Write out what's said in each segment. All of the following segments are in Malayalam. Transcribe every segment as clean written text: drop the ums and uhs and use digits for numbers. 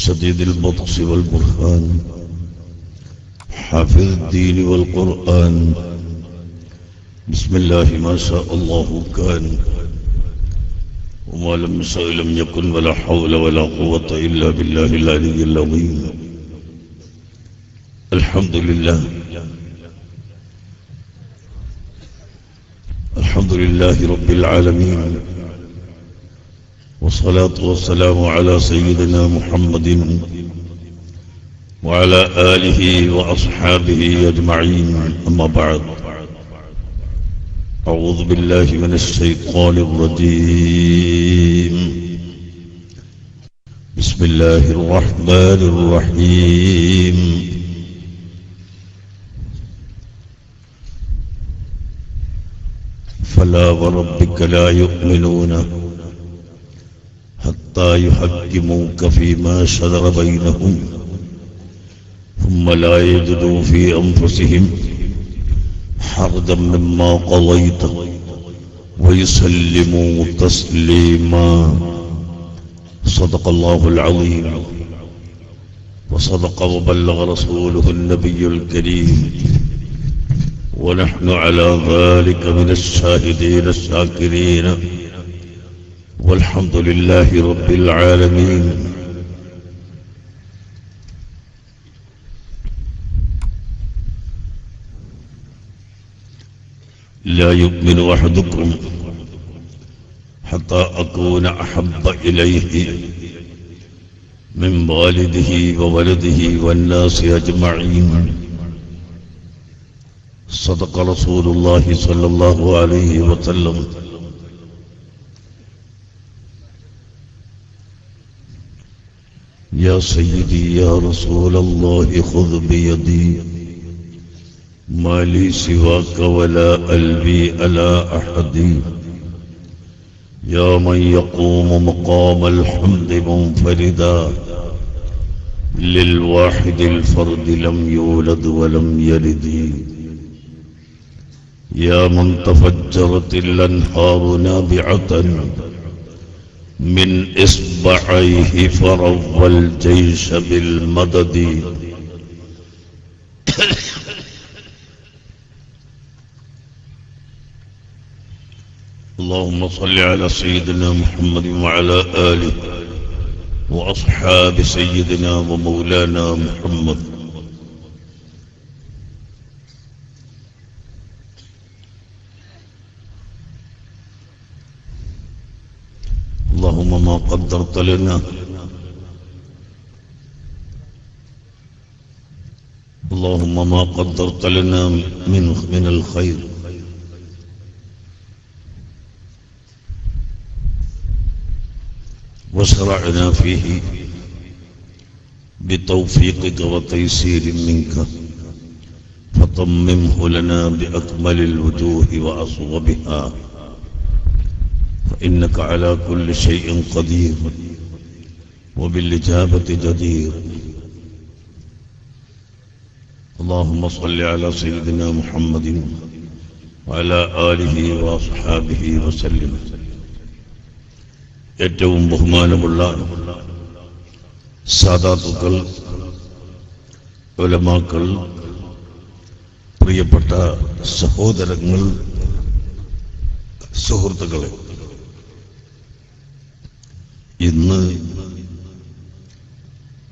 شديد البطش والبرهان حافظ الدين والقرآن بسم الله ما شاء الله كان وما لم يشأ لم يكن ولا حول ولا قوة إلا بالله العلي العظيم الحمد لله الحمد لله رب العالمين والصلاة والسلام على سيدنا محمد وعلى آله وأصحابه أجمعين أما بعد أعوذ بالله من الشيطان الرجيم بسم الله الرحمن الرحيم فلا وربك لا يؤمنون حتى يحكموك فيما شجر بينهم ثم لا يجدوا في أنفسهم حرجا مما قضيت ويسلموا تسليما صدق الله العظيم وصدق وبلغ رسوله النبي الكريم ونحن على ذلك من الشاهدين الشاكرين والحمد لله رب العالمين لا يؤمن أحدكم حتى أكون أحب إليه من والده وولده والناس أجمعين صدق رسول الله صلى الله عليه وسلم يا سيدي يا رسول الله خذ بيدي ما لي سواك ولا ألبي على أحد يا من يقوم مقام الحمد منفردا للواحد الفرد لم يولد ولم يلد يا من تفجرت الأنهار نابعة من إصبعيه فروى الجيش بالمدد اللهم صل على سيدنا محمد وعلى آله وأصحاب سيدنا ومولانا محمد اللهم ما قدرت لنا اللهم ما قدرت لنا من الخير وشرعنا فيه بتوفيقك وتيسير منك فطممه لنا بأكمل الوجوه وأصوبها فإنك على كل شيء قدير وبالإجابة جدير اللهم صل على سيدنا محمد وعلى آله وأصحابه وسلم ഏറ്റവും ബഹുമാനമുള്ള സാദാത്തുക്കൾ ഉലമാക്കൾ പ്രിയപ്പെട്ട സഹോദരങ്ങൾ സുഹൃത്തുക്കളെ ഇന്ന്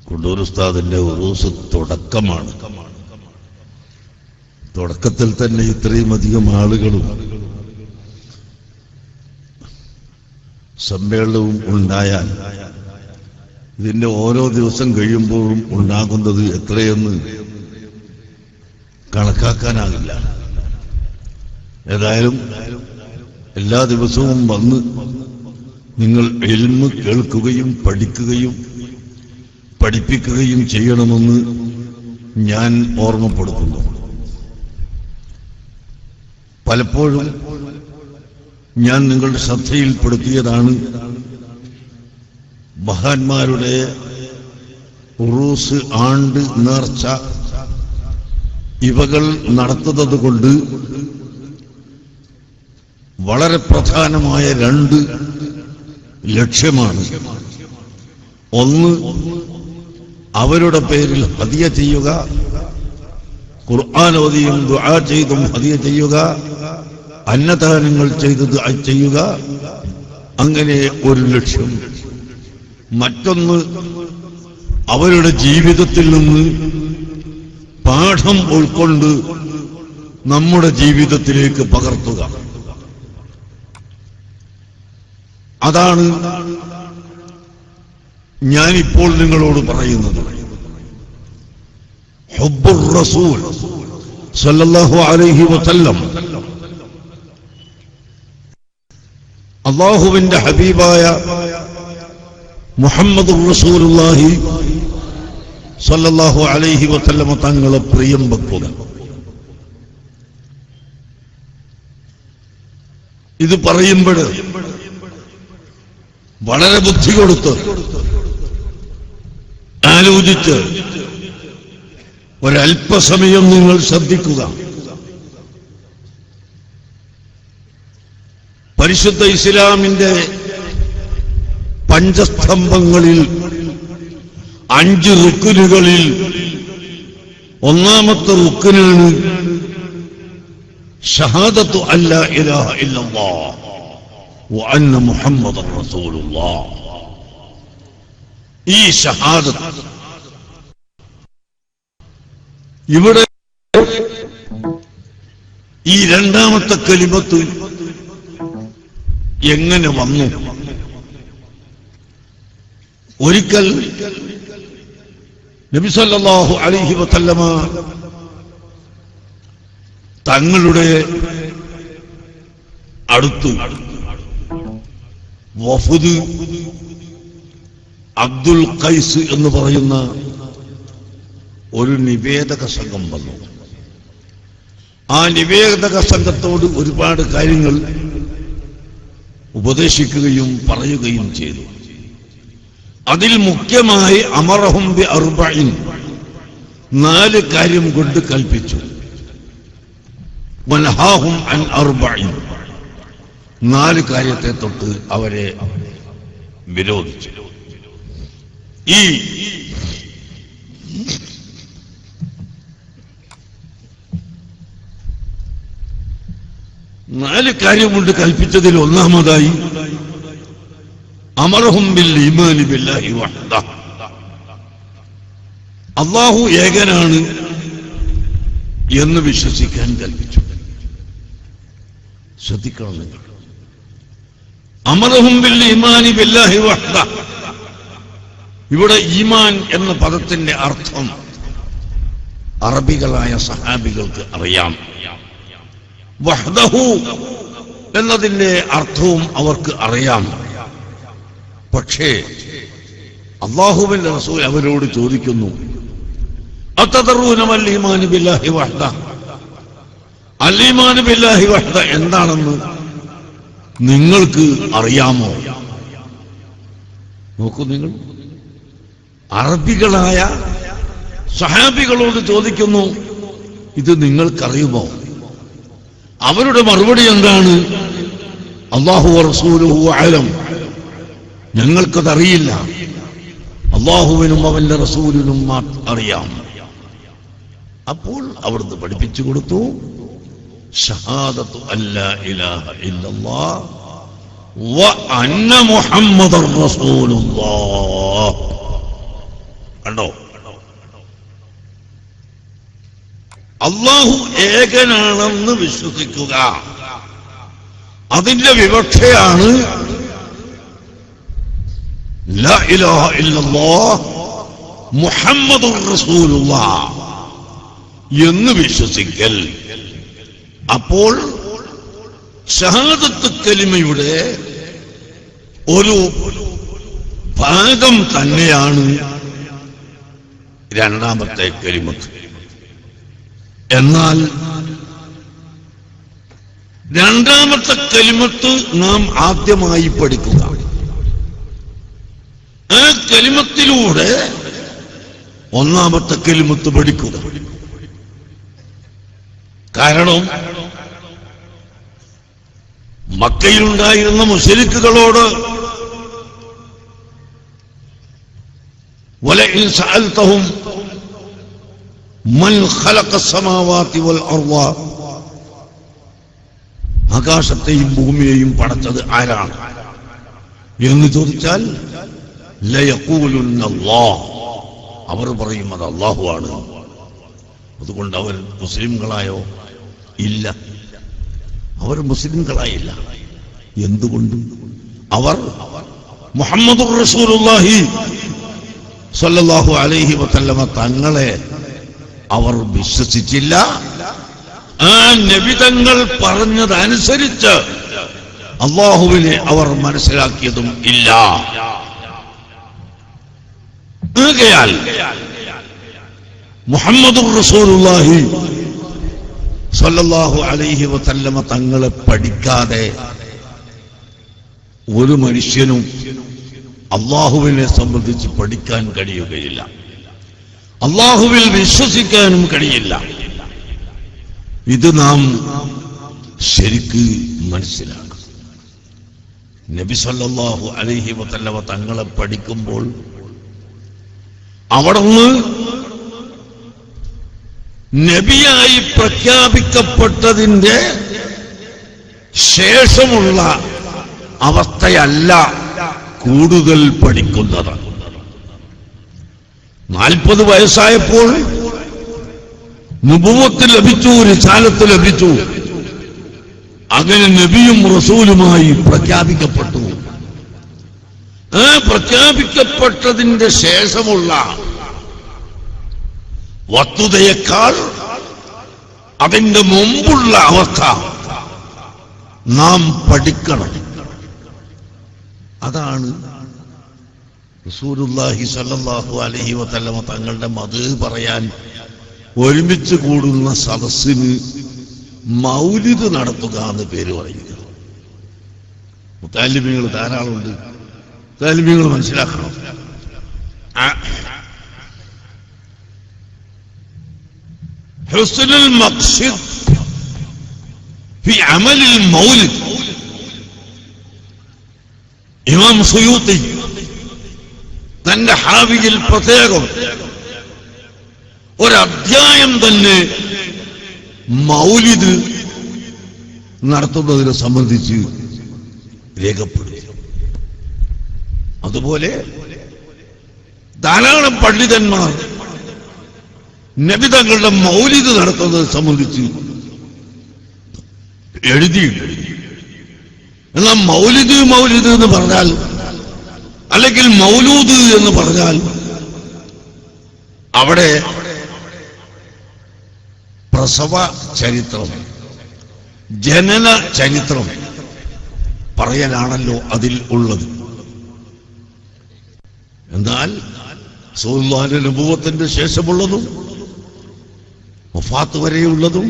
കുണ്ടൂർ ഉസ്താദിന്റെ ഉറൂസ് തുടക്കമാണ് തുടക്കത്തിൽ തന്നെ ഇത്രയും അധികം ആളുകളും സമ്മേളനവും ഉണ്ടായാൽ ഇതിന്റെ ഓരോ ദിവസം കഴിയുമ്പോഴും ഉണ്ടാകുന്നത് എത്രയെന്ന് കണക്കാക്കാനാകില്ല. ഏതായാലും എല്ലാ ദിവസവും വന്ന് നിങ്ങൾ ഇൽമ് കേൾക്കുകയും പഠിക്കുകയും പഠിപ്പിക്കുകയും ചെയ്യണമെന്ന് ഞാൻ ഓർമ്മപ്പെടുത്തുന്നു. പലപ്പോഴും ഞാൻ നിങ്ങളുടെ ശ്രദ്ധയിൽപ്പെടുത്തിയതാണ് മഹാന്മാരുടെ ഉറൂസ്, ആണ്ട്, നേർച്ച ഇവകൾ നടത്തുന്നത് കൊണ്ട് വളരെ പ്രധാനമായ രണ്ട് ലക്ഷ്യമാണ്. ഒന്ന്, അവരുടെ പേരിൽ ഹദിയ ചെയ്യുക, ഖുർആൻ ഓതിയും ദുആ ചെയ്തും ഹദിയ ചെയ്യുക, അന്നദാനങ്ങൾ ചെയ്ത് ദുആ ചെയ്യുക. അങ്ങനെ ഒരു ലക്ഷ്യം. മറ്റൊന്ന്, അവരുടെ ജീവിതത്തിൽ നിന്ന് പാഠം ഉൾക്കൊണ്ട് നമ്മുടെ ജീവിതത്തിലേക്ക് പകർത്തുക. അതാണ് ഞാനിപ്പോൾ നിങ്ങളോട് പറയുന്നത്. ഹുബ്ബുർ റസൂൽ സല്ലല്ലാഹു അലൈഹി വസല്ലം, അല്ലാഹുവിന്റെ ഹബീബായ മുഹമ്മദുർ റസൂലുള്ളാഹി സല്ലല്ലാഹു അലൈഹി വസല്ലം തങ്ങളെ പ്രിയം വെക്കുക. ഇത് പറയുമ്പോൾ വളരെ ബുദ്ധി കൊടുത്ത് ആലോചിച്ച് ഒരല്പസമയം നിങ്ങൾ ശ്രദ്ധിക്കുക. പരിശുദ്ധ ഇസ്ലാമിന്റെ പഞ്ചസ്തംഭങ്ങളിൽ 5 റുക്നുകളിൽ ഒന്നാമത്തെ റുക്നാണ് ഷഹാദത്തു അല്ലാ ഇലാഹ ഇല്ലല്ലാഹ് വ അന്ന മുഹമ്മദൻ റസൂലുള്ളാഹ്. ഈ ഷഹാദത്ത് ഇവിടെ ഈ രണ്ടാമത്തെ കലിമത്ത് എങ്ങനെ വന്നു? ഒരിക്കൽ നബി സല്ലല്ലാഹു അലൈഹി വസല്ലമ തങ്ങളുടെ അടുത്ത് വഫദ് അബ്ദുൽ ഖൈസ് എന്ന് പറയുന്ന ഒരു നിവേദക സംഘം വന്നു. ആ നിവേദക സംഘത്തോട് ഒരുപാട് കാര്യങ്ങൾ ഉപദേശിക്കുകയും പറയുകയും ചെയ്തു. അതിൽ മുഖ്യമായി അമറഹും ബി അർബഇൻ, 4 കാര്യം കൊണ്ട് കൽപ്പിച്ചു. വനഹാഹും അൻ അർബഇൻ, 4 കാര്യത്തെ തൊട്ട് അവരെ വിരോധിച്ചു. ഈ 4 കാര്യം കൊണ്ട് കൽപ്പിച്ചതിൽ ഒന്നാമതായി അമറഹും ബിൽ ഈമാനി ബില്ലാഹി വഹ്ദഹ്, അല്ലാഹു ഏകനാണ് എന്ന് വിശ്വസിക്കാൻ കൽപ്പിച്ചു. ശ്രദ്ധിക്കണം നിങ്ങൾ. അമറഹും ബിൽ ഈമാനി ബില്ലാഹി വഹ്ദഹ്, ഇവിടെ ഈമാൻ എന്ന പദത്തിന്റെ അർത്ഥം അറബികളായ സഹാബികൾക്ക് അറിയാം. വഹ്ദഹു എന്നതിന്റെ അർത്ഥവും അവർക്ക് അറിയാം. പക്ഷേ അല്ലാഹുവിന്റെ റസൂൽ അവരോട് ചോദിക്കുന്നു, അതദറൂന മൽ ഈമാനു ബില്ലാഹി വഹ്ദഹ്, അൽ ഈമാനു ബില്ലാഹി വഹ്ദഹ് എന്താണെന്ന് നിങ്ങൾക്ക് അറിയാമോ? നോക്കൂ നിങ്ങൾ, അറബികളായ സഹാബികളോട് ചോദിക്കുന്നു, ഇത് നിങ്ങൾക്കറിയുമോ? അവരുടെ മറുപടി എന്താണ്? അല്ലാഹു റസൂലുഹു അഅലം, ഞങ്ങൾക്കതറിയില്ല, അല്ലാഹുവിനും അവന്റെ റസൂലിനും അറിയാം. അപ്പോൾ അവിടുന്ന് പഠിപ്പിച്ചു കൊടുത്തു, ഷഹാദത്തു അല്ലാ ഇലാഹ ഇല്ലല്ലാഹ് വ അന്ന മുഹമ്മദർ റസൂലുള്ളാഹ്. കണ്ടോ, അല്ലാഹു ഏകനാണെന്ന് വിശ്വസിക്കുക. അതിന്റെ വിവക്ഷയാണ് ലാ ഇലാഹ ഇല്ലല്ലാഹ് മുഹമ്മദുർ റസൂലുള്ളാഹ് എന്ന് വിശ്വസിക്കൽ. അപ്പോൾ ഷഹാദത്ത് കലിമയുടെ ഒരു ഭാഗം തന്നെയാണ് രണ്ടാമത്തെ കലിമത്ത്. എന്നാൽ രണ്ടാമത്തെ കലിമത്ത് നാം ആദ്യമായി പഠിക്കുക. ആ കലിമത്തിലൂടെ ഒന്നാമത്തെ കലിമത്ത് പഠിക്കുക. കാരണം മക്കയിലുണ്ടായിരുന്ന മുശ്രിക്കുകളോട് വലഇൻ സഅൽതഹും മൻ ഖലഖസ് സമാവാതി വൽ അർള, ആകാശത്തെയും ഭൂമിയെയും പടച്ചത് ആരാണ് എന്ന് ചോദിച്ചാൽ ലയഖൂലുന്ന അല്ലാഹ്, അവർ പറയും അത് അല്ലാഹു ആണ്. അതുകൊണ്ട് അവർ മുസ്ലിംകളായോ? ഇല്ല, അവർ മുസ്ലിംകളായില്ല. എന്തുകൊണ്ട്? അവർ മുഹമ്മദുർ റസൂലുള്ളാഹി സ്വല്ലല്ലാഹു അലൈഹി വസല്ലമ തങ്ങളെ അവർ വിശ്വസിച്ചില്ല. ആ നബി തങ്ങൾ പറഞ്ഞതനുസരിച്ച് അല്ലാഹുവിനെ അവർ മനസ്സിലാക്കിയതും ഇല്ല. ആകയാൽ മുഹമ്മദുർ റസൂലുള്ളാഹി സ്വല്ലല്ലാഹു അലൈഹി വസല്ലമ തങ്ങളെ പഠിക്കാതെ ഒരു മനുഷ്യനും അല്ലാഹുവിനെ സംബന്ധിച്ച് പഠിക്കാൻ കഴിയുകയില്ല, അല്ലാഹുവിൽ വിശ്വസിക്കാനും കഴിയില്ല. ഇത് നാം ശരിക്ക് മനസ്സിലാക്കണം. നബി സല്ലല്ലാഹു അലൈഹി വസല്ലമ തങ്ങളെ പഠിക്കുമ്പോൾ അവിടുന്ന് നബിയായി പ്രഖ്യാപിക്കപ്പെട്ടതിന്റെ ശേഷമുള്ള അവസ്ഥയല്ല കൂടുതൽ പഠിക്കുന്നത്. 40 വയസ്സായപ്പോൾ നുബുവത്ത് ലഭിച്ചു, റിസാലത്ത് ലഭിച്ചു. അങ്ങനെ നബിയും റസൂലുമായി പ്രഖ്യാപിക്കപ്പെട്ടു. ആ പ്രഖ്യാപിക്കപ്പെട്ടതിന്റെ ശേഷമുള്ള വസ്തുതയേക്കാൾ അതിന്റെ മുമ്പുള്ള അവസ്ഥ നാം പഠിക്കണം. അതാണ് റസൂലുള്ളാഹി സ്വല്ലല്ലാഹു അലൈഹി വസല്ലമ തങ്ങളുടെ മദ്ഹ് പറയാൻ ഒരുമിച്ച് കൂടുന്ന സദസ്സിന് മൗലിദ് നടത്തുക എന്ന് പേര് പറയുന്നത്. മുത്താലിമീങ്ങൾ ധാരാളമുണ്ട്, മുത്താലിമീങ്ങൾ മനസ്സിലാക്കണം. ഹുസ്നുൽ മഖ്സിദ് ഫി അമലിൽ മൗലിദ്, ഇമാം സുയൂത്തി തന്റെ ഹാവിയിൽ പ്രത്യേകം ഒരധ്യായം തന്നെ മൗലിദ് നടത്തുന്നതിനെ സംബന്ധിച്ച് രേഖപ്പെടുത്തി. അതുപോലെ ധാരാളം പണ്ഡിതന്മാർ നബി തങ്ങളുടെ മൗലിദ് നടത്തുന്നത് സംബന്ധിച്ച് എഴുതിയിട്ടുണ്ട്. എന്നാൽ മൗലിദ് മൗലിദ് എന്ന് പറഞ്ഞാൽ, അല്ലെങ്കിൽ മൗലൂദ് എന്ന് പറഞ്ഞാൽ അവിടെ പ്രസവ ചരിത്രം, ജനന ചരിത്രം പറയലാണല്ലോ അതിൽ ഉള്ളത്. എന്നാൽ റസൂലുള്ളാഹിന്റെ നബുവത്തിന്റെ ശേഷമുള്ളതും വഫാത്ത് വരെയുള്ളതും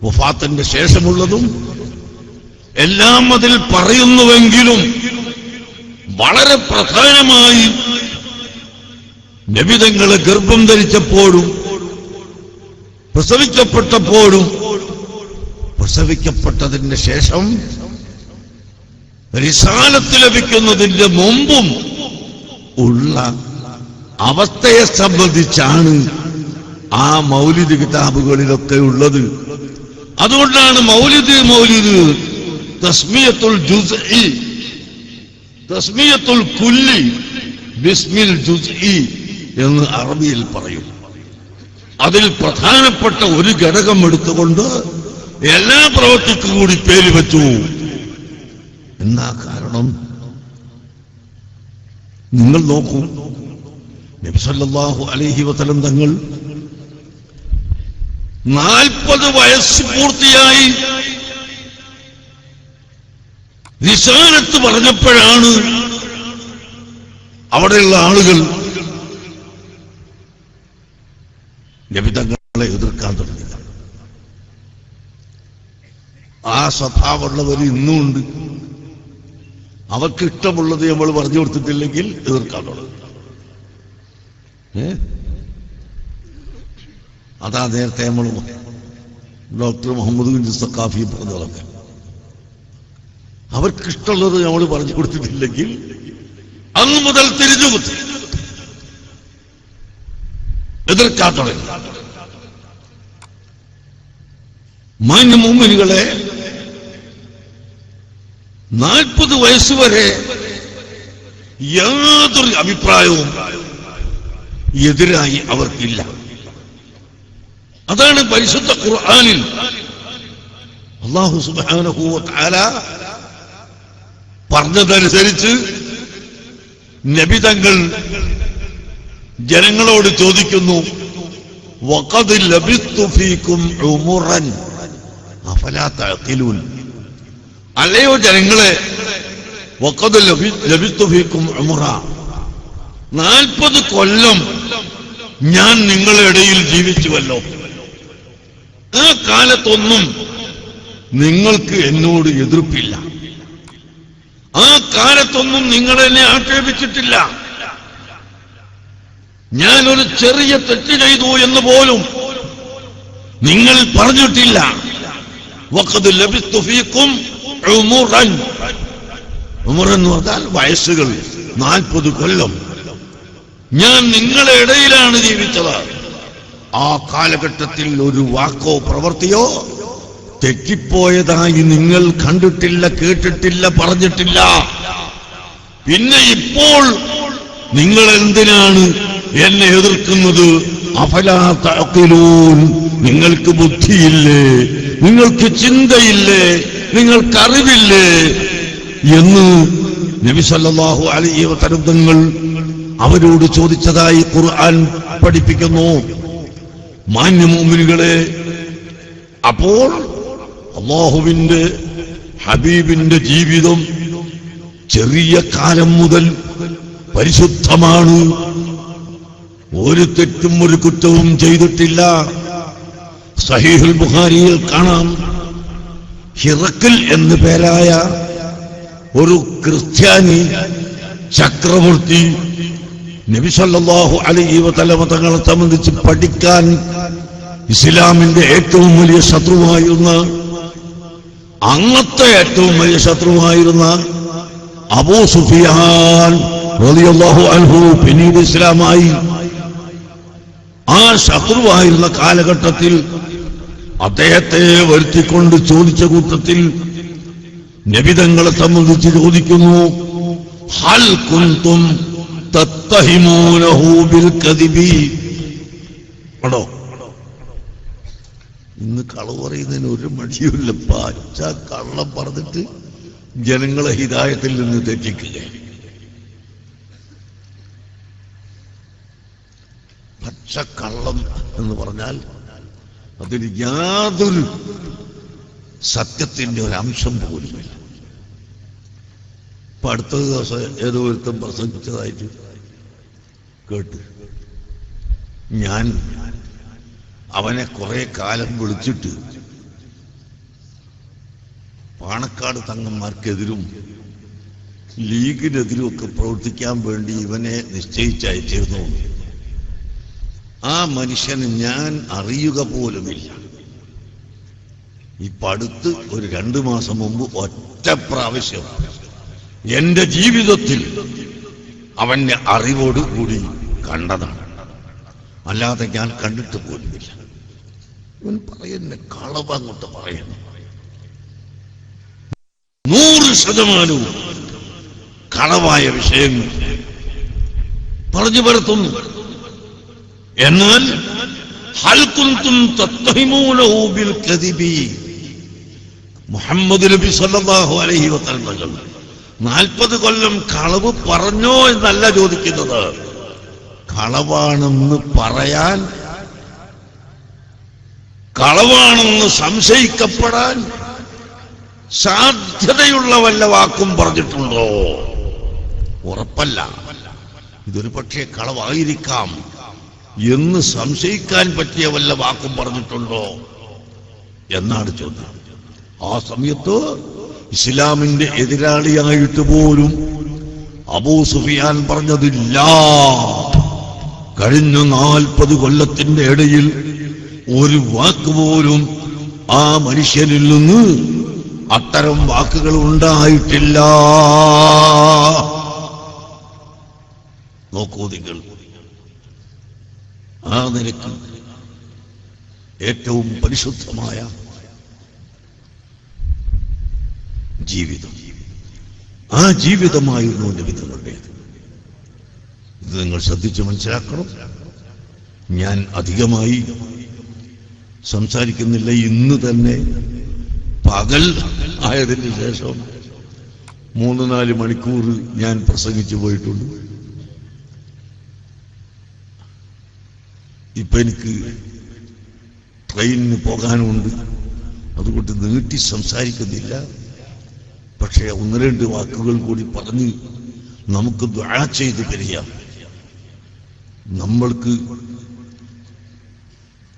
വഫാത്തിന്റെ ശേഷമുള്ളതും എല്ലാം അതിൽ പറയുന്നുവെങ്കിലും വളരെ പ്രധാനമായി നബി തങ്ങളെ ഗർഭം ധരിച്ചപ്പോഴും പ്രസവിക്കപ്പെട്ടപ്പോഴും പ്രസവിക്കപ്പെട്ടതിന് ശേഷം റിസാലത്ത് ലഭിക്കുന്നതിന്റെ മുമ്പും ഉള്ള അവസ്ഥയെ സംബന്ധിച്ചാണ് ആ മൗലിദ് കിതാബുകളിലൊക്കെ ഉള്ളത്. അതുകൊണ്ടാണ് മൗലിദ് മൗലിദ് തസ്മിയത്തുൽ ജുസ്ഇ, തസ്മിയത്തുൽ കുല്ലി ബിസ്മിൽ ജുസ്ഇ എന്ന് അറബിയിൽ പറയും. അതിൽ പ്രധാനപ്പെട്ട ഒരു ഘടകം എടുത്തുകൊണ്ട് എല്ലാ പ്രവൃത്തിക്കും കൂടി പേര് വെച്ചു. എന്നാ കാരണം നിങ്ങൾ നോക്കൂ, നബി സല്ലല്ലാഹു അലൈഹി വസല്ലം തങ്ങൾ 40 വയസ്സ് പൂർത്തിയായി റിസാലത്ത് പറഞ്ഞപ്പോഴാണ് അവിടെയുള്ള ആളുകൾ നബി തങ്ങളെ എതിർക്കാൻ തുടങ്ങിയത്. ആ സ്വഭാവമുള്ളവർ ഇന്നും ഉണ്ട്. അവർക്ക് ഇഷ്ടമുള്ളത് നമ്മൾ പറഞ്ഞു കൊടുത്തിട്ടില്ലെങ്കിൽ എതിർക്കാൻ തുടങ്ങും. അതാ നേരത്തെ നമ്മൾ ഡോക്ടർ മുഹമ്മദ് കുഞ്ഞ് സഖാഫി പറഞ്ഞതൊക്കെ. അവർക്കിഷ്ടമുള്ളത് നമ്മൾ പറഞ്ഞു കൊടുത്തിട്ടില്ലെങ്കിൽ അന്ന് മുതൽ തിരിഞ്ഞുകുത്തി. എതിർക്കാൻ തുടങ്ങി. മാന്യ മുഅ്മിനുകളെ, 40 വയസ്സുവരെ യാതൊരു അഭിപ്രായവും എതിരായി അവർക്കില്ല. അതാണ് പരിശുദ്ധ ഖുർആനിൽ അല്ലാഹു സുബ്ഹാനഹു വ തആല പറഞ്ഞതനുസരിച്ച് നബി തങ്ങൾ ജനങ്ങളോട് ചോദിക്കുന്നു, വഖദ് ലബിത്തു ഫീകും ഉമുറൻ അഫലാ തഅഖിലൂൻ. അല്ലയോ ജനങ്ങളെ, വഖദ് ലബിത്തു ഫീകും ഉമുറ, 40 കൊല്ലം ഞാൻ നിങ്ങളുടെ ഇടയിൽ ജീവിച്ചുവല്ലോ. ആ കാലത്തൊന്നും നിങ്ങൾക്ക് എന്നോട് എതിർപ്പില്ല. ആ കാലത്തൊന്നും നിങ്ങൾ എന്നെ ആക്ഷേപിച്ചിട്ടില്ല. ഞാനൊരു ചെറിയ തെറ്റ് ചെയ്തു എന്ന് പോലും നിങ്ങൾ പറഞ്ഞിട്ടില്ല. വഖദ് ലബിത്തു ഫീകും ഉമുറൻ. ഉമർ എന്ന് പറഞ്ഞാൽ വയസ്സുകൾ. 40 കൊല്ലം ഞാൻ നിങ്ങളുടെ ഇടയിലാണ് ജീവിച്ചത്. ആ കാലഘട്ടത്തിൽ ഒരു വാക്കോ പ്രവൃത്തിയോ തെറ്റിപ്പോയതായി നിങ്ങൾ കണ്ടിട്ടില്ല, കേട്ടിട്ടില്ല, പറഞ്ഞിട്ടില്ല. പിന്നെ ഇപ്പോൾ നിങ്ങൾ എന്തിനാണ് എന്നെ എതിർക്കുന്നത്? അഫലാ തഅഖിലൂൻ. നിങ്ങൾക്ക് ബുദ്ധിയില്ലേ? നിങ്ങൾക്ക് ചിന്തയില്ലേ? നിങ്ങൾക്കറിവില്ലേ? എന്ന് നബി സല്ലല്ലാഹു അലൈഹി വസല്ലം തങ്ങൾ അവരോട് ചോദിച്ചതായി ഖുർആൻ പഠിപ്പിക്കുന്നു. മാന്യ മുഅ്മിനുകളെ, അപ്പോൾ അല്ലാഹുവിന്റെ ഹബീബിന്റെ ജീവിതം ചെറിയ കാലം മുതൽ പരിശുദ്ധമാണ്. ഒരു തെറ്റും ഒരു കുറ്റവും ചെയ്തിട്ടില്ല. സഹീഹുൽ ബുഖാരിയിൽ കാണാം, ഹിറക്കിൽ എന്നു പേരായ ഒരു ക്രിസ്ത്യാനി ചക്രവർത്തി നബി സല്ലല്ലാഹു അലൈഹി വസല്ലം തങ്ങളെ സംബന്ധിച്ച് പഠിക്കാൻ ഇസ്ലാമിന്റെ ഏറ്റവും വലിയ ശത്രുവായിരുന്ന, അന്നത്തെ ഏറ്റവും വലിയ ശത്രുവായിരുന്ന അബൂ സുഫിയാൻ റളിയല്ലാഹു അൻഹു പിന്നീട് ഇസ്ലാമായി. ആ ശത്രുവായിരുന്ന കാലഘട്ടത്തിൽ അദ്ദേഹത്തെ വരുത്തിക്കൊണ്ട് ചോദിച്ച കൂട്ടത്തിൽ നബിതങ്ങളെ സംബന്ധിച്ച് ചോദിക്കുന്നു, ഹൽ കുൻതും തത്തഹിമൂനഹു ബിൽ കദിബി. ആണോ? ഇന്ന് കളവ് പറയുന്നതിന് ഒരു മടിയുമില്ല. പച്ച കള്ളം പറഞ്ഞിട്ട് ജനങ്ങളെ ഹിദായത്തിൽ നിന്ന് തെറ്റിക്കുക. പച്ച കള്ളം എന്ന് പറഞ്ഞാൽ അതിൽ യാതൊരു സത്യത്തിന്റെ ഒരു അംശം പോലുമില്ല. ഇപ്പൊ അടുത്ത ദിവസം ഏതോ ഒരുത്തം പ്രസംഗിച്ചതായിട്ട് കേട്ടു. ഞാൻ അവനെ കുറെ കാലം വിളിച്ചിട്ട് പാണക്കാട് തങ്ങന്മാർക്കെതിരും ലീഗിനെതിരും ഒക്കെ പ്രവർത്തിക്കാൻ വേണ്ടി ഇവനെ നിശ്ചയിച്ചയച്ചിരുന്നു. ആ മനുഷ്യന് ഞാൻ അറിയുക പോലുമില്ല. ഇപ്പൊ അടുത്ത് ഒരു 2 മാസം മുമ്പ് ഒറ്റ പ്രാവശ്യം എന്റെ ജീവിതത്തിൽ അവന്റെ അറിവോടുകൂടി കണ്ടതാണ്, അല്ലാതെ ഞാൻ കണ്ടിട്ട് പോലുമില്ല. ഇവൻ പറയുന്ന കളവ് അങ്ങോട്ട് പറയുന്നു. 100% കളവായ വിഷയങ്ങൾ പറഞ്ഞു പരത്തുന്നു. എന്നാൽ ഹൽ കുൻതും തത്തഹിമൂനഹു ബിൽ കദിബി. മുഹമ്മദ് നബി സല്ലല്ലാഹു അലൈഹി വസല്ലം 40 കൊല്ലം കളവ് പറഞ്ഞോ എന്നല്ല ചോദിക്കുന്നത്. കളവാണെന്ന് പറയാൻ, കളവാണെന്ന് സംശയിക്കപ്പെടാൻ സാധ്യതയുള്ള വല്ല വാക്കും പറഞ്ഞിട്ടുണ്ടോ? ഉറപ്പല്ല. ഇതൊരു പക്ഷേ കളവായിരിക്കാം എന്ന് സംശയിക്കാൻ പറ്റിയ വല്ല വാക്കും പറഞ്ഞിട്ടുണ്ടോ എന്നാണ് ചോദ്യം. ആ സമയത്ത് ഇസ്ലാമിന്റെ എതിരാളിയായിട്ട് പോലും അബൂ സുഫിയാൻ പറഞ്ഞതില്ല. കഴിഞ്ഞ 40 കൊല്ലത്തിന്റെ ഇടയിൽ ഒരു വാക്ക് പോലും ആ മനുഷ്യനിൽ നിന്ന് അത്തരം വാക്കുകൾ ഉണ്ടായിട്ടില്ല. നോക്കൂ നിങ്ങൾ, ആ നിലയ്ക്ക് ഏറ്റവും പരിശുദ്ധമായ ജീവിതം, ആ ജീവിതമായിരുന്നു നബി തങ്ങളുടേത്. ഇത് നിങ്ങൾ ശ്രദ്ധിച്ച് മനസ്സിലാക്കണം. ഞാൻ അധികമായി സംസാരിക്കുന്നില്ല. ഇന്ന് തന്നെ പകൽ ആയതിന് ശേഷം 3-4 മണിക്കൂർ ഞാൻ പ്രസംഗിച്ചു പോയിട്ടുണ്ട്. ഇപ്പൊ എനിക്ക് ട്രെയിനിന് പോകാനുണ്ട്, അതുകൊണ്ട് നീട്ടി സംസാരിക്കുന്നില്ല. പക്ഷേ 1-2 വാക്കുകൾ കൂടി പറഞ്ഞ് നമുക്ക് ദുആ ചെയ്ത് പിരിയാം. നമ്മൾക്ക്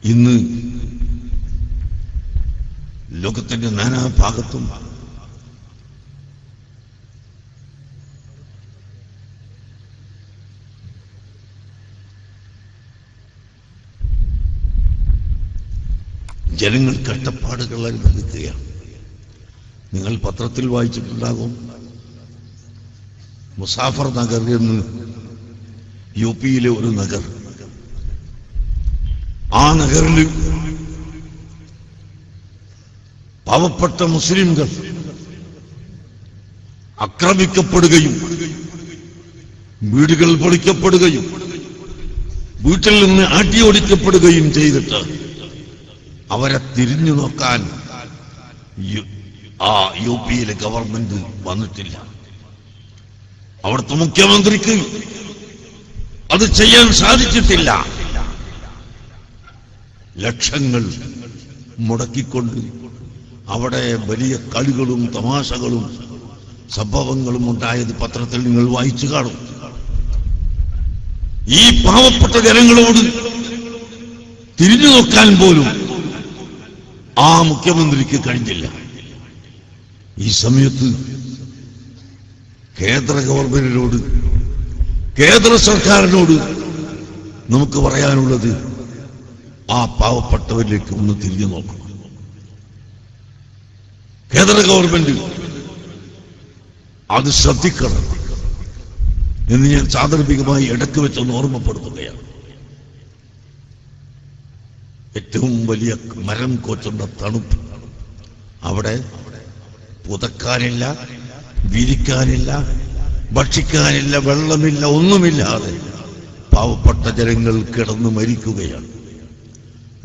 ഇന്ന് ലോകത്തിന്റെ നാനാഭാഗത്തും ജനങ്ങൾ കഷ്ടപ്പാടുകൾ അനുഭവിക്കുകയാണ്. നിങ്ങൾ പത്രത്തിൽ വായിച്ചിട്ടുണ്ടാകും, മുസാഫർ നഗർ എന്ന് യുപിയിലെ ഒരു നഗർ. ആ നഗറിൽ പാവപ്പെട്ട മുസ്ലിംകൾ ആക്രമിക്കപ്പെടുകയും വീടുകൾ പൊളിക്കപ്പെടുകയും വീട്ടിൽ നിന്ന് ആട്ടിയോടിക്കപ്പെടുകയും ചെയ്തിട്ട് അവരെ തിരിഞ്ഞു നോക്കാൻ ആ യുപിയിലെ ഗവൺമെന്റ് വന്നിട്ടില്ല. അവിടുത്തെ മുഖ്യമന്ത്രിക്ക് അത് ചെയ്യാൻ സാധിച്ചിട്ടില്ല. ലക്ഷങ്ങൾ മുടക്കിക്കൊണ്ട് അവിടെ വലിയ കളികളും തമാശകളും സംഭവങ്ങളും ഉണ്ടായത് പത്രത്തിൽ നിങ്ങൾ വായിച്ചു കാണും. ഈ പാവപ്പെട്ട ജനങ്ങളോട് തിരിഞ്ഞു നോക്കാൻ പോലും ആ മുഖ്യമന്ത്രിക്ക് കഴിഞ്ഞില്ല. ഈ സമയത്ത് കേന്ദ്ര ഗവൺമെന്റിനോട്, കേന്ദ്ര സർക്കാരിനോട് നമുക്ക് പറയാനുള്ളത്, ആ പാവപ്പെട്ടവരിലേക്ക് ഒന്ന് തിരിഞ്ഞു നോക്കണം. കേന്ദ്ര ഗവൺമെന്റ് അത് ശ്രദ്ധിക്കണം എന്ന് ഞാൻ സാന്ദർഭികമായി ഇടയ്ക്ക് വെച്ചൊന്ന് ഓർമ്മപ്പെടുത്തുകയാണ്. ഏറ്റവും വലിയ മരം കോച്ചുണ്ട തണുപ്പ്, അവിടെ പുതക്കാനില്ല, വിരിക്കാനില്ല, ഭക്ഷിക്കാനില്ല, വെള്ളമില്ല, ഒന്നുമില്ലാതെ പാവപ്പെട്ട ജനങ്ങൾ കിടന്ന് മരിക്കുകയാണ്.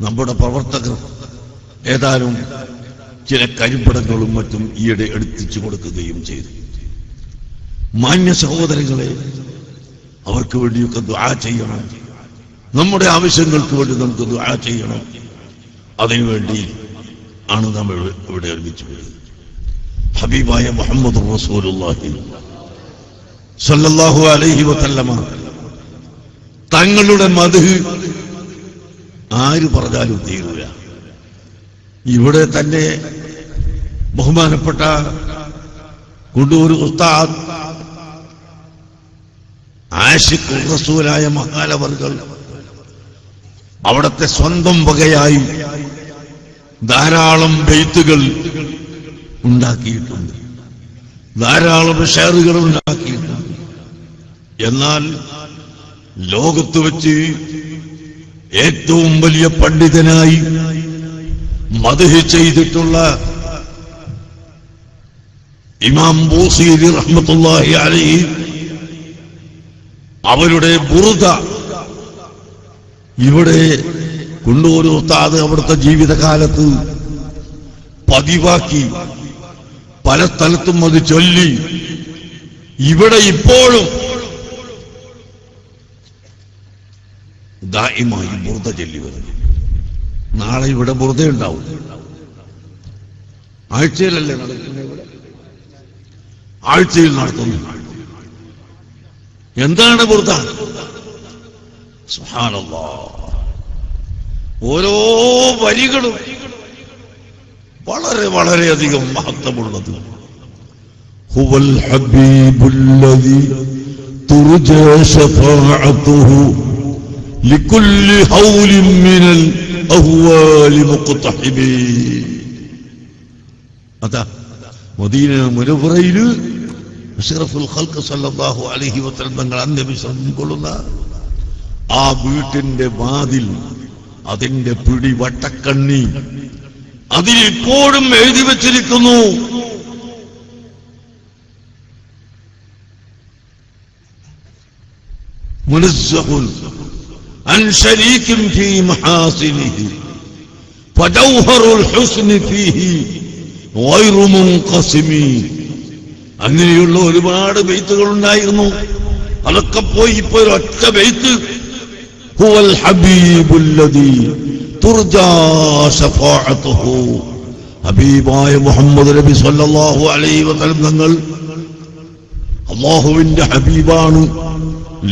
നമ്മുടെ പ്രവർത്തകർ ഏതാനും ചില കരിമ്പടങ്ങളും മറ്റും ഈയിടെ എടുത്തിച്ചു കൊടുക്കുകയും ചെയ്തു. മാന്യ സഹോദരങ്ങളെ, അവർക്ക് വേണ്ടിയൊക്കെ ദുആ ചെയ്യണം. നമ്മുടെ ആവശ്യങ്ങൾക്ക് വേണ്ടി നമുക്ക് ദുആ ചെയ്യണം. അതിനുവേണ്ടി ആണ് നാം ഇവിടെ ഒരുമിച്ച് വരുന്നത്. ഹബീബായ മുഹമ്മദ് റസൂലുള്ളാഹി സ്വല്ലല്ലാഹു അലൈഹി വസല്ലമ തങ്ങളുടെ മദ്ഹ് ആര് പറഞ്ഞാലും തീരൂല. ഇവിടെ തന്നെ ബഹുമാനപ്പെട്ട കുണ്ടൂർ ഉസ്താദ് ആശിഖ് റസൂലായ മഹാനവർകൾ അവിടത്തെ സ്വന്തം വകയായി ധാരാളം ബെയ്ത്തുകൾ ഉണ്ടാക്കിയിട്ടുണ്ട്, ധാരാളം ഷെയറുകൾ ഉണ്ടാക്കിയിട്ടുണ്ട്. എന്നാൽ ലോകത്ത് വെച്ച് ഏറ്റവും വലിയ പണ്ഡിതനായി മദ്ഹ് ചെയ്തിട്ടുള്ള ഇമാം ബൂസീരി റഹ്മത്തുള്ളാഹി അലൈഹി അവരുടെ ബുർദ ഇവിടെ കുണ്ടൂർ ഉസ്താദ് അവിടുത്തെ ജീവിതകാലത്ത് പതിവാക്കി പല സ്ഥലത്തും അത് ചൊല്ലി ഇവിടെ ഇപ്പോഴും ദായിമായി ബുർദ ചൊല്ലി വരുന്നു. നാളെ ഇവിടെ ബുർദയുണ്ടാവും. ആഴ്ചയിലല്ലേ നടക്കുന്നത്? ഇവിടെ ആഴ്ചയിൽ നടത്തുന്നു. എന്താണ് ബുർദ? സുബ്ഹാനല്ലാഹ്. ഓരോ വരികളും വളരെ വളരെയധികം മഹത്വമുള്ളത്. ഹുവൽ ഹബീബുല്ലദി തുർജാ ശഫാഅതുഹു ലികുല്ലി ഹൗലിൻ മിനൽ അഹ്വാലി മുഖ്തഹിബി. അതാ മദീന മുനവ്വറയിൽ അഷ്റഫുൽ ഖൽഖ് സല്ലല്ലാഹു അലൈഹി വസല്ലം തങ്ങൾ അന്ത്യവിശ്രമം കൊള്ളുന്ന ആ വീട്ടിന്റെ വാതിൽ, അതിന്റെ പിടി വട്ടക്കണ്ണി, അതിലിപ്പോഴും എഴുതി വച്ചിരിക്കുന്നു മുനസ്സഹുൻ അൻ ശരീകിൻ ഫീ മഹാസിനിഹി ഫജൗഹറുൽ ഹുസ്നി ഫീഹി ഗൈറു മുൻഖസിമി. അങ്ങനെയുള്ള ഒരുപാട് ബെയ്ത്തുകൾ ഉണ്ടായിരുന്നു. അതൊക്കെ പോയി ഇപ്പൊ ഒരൊറ്റ ബെയ്ത്ത്, ഹുവൽ ഹബീബുല്ലദീ തുർജാ ശഫാഅത്തുഹു. ഹബീബായ മുഹമ്മദ് നബി സല്ലല്ലാഹു അലൈഹി വസല്ലം തങ്ങൾ അല്ലാഹുവിന്റെ ഹബീബാണ്,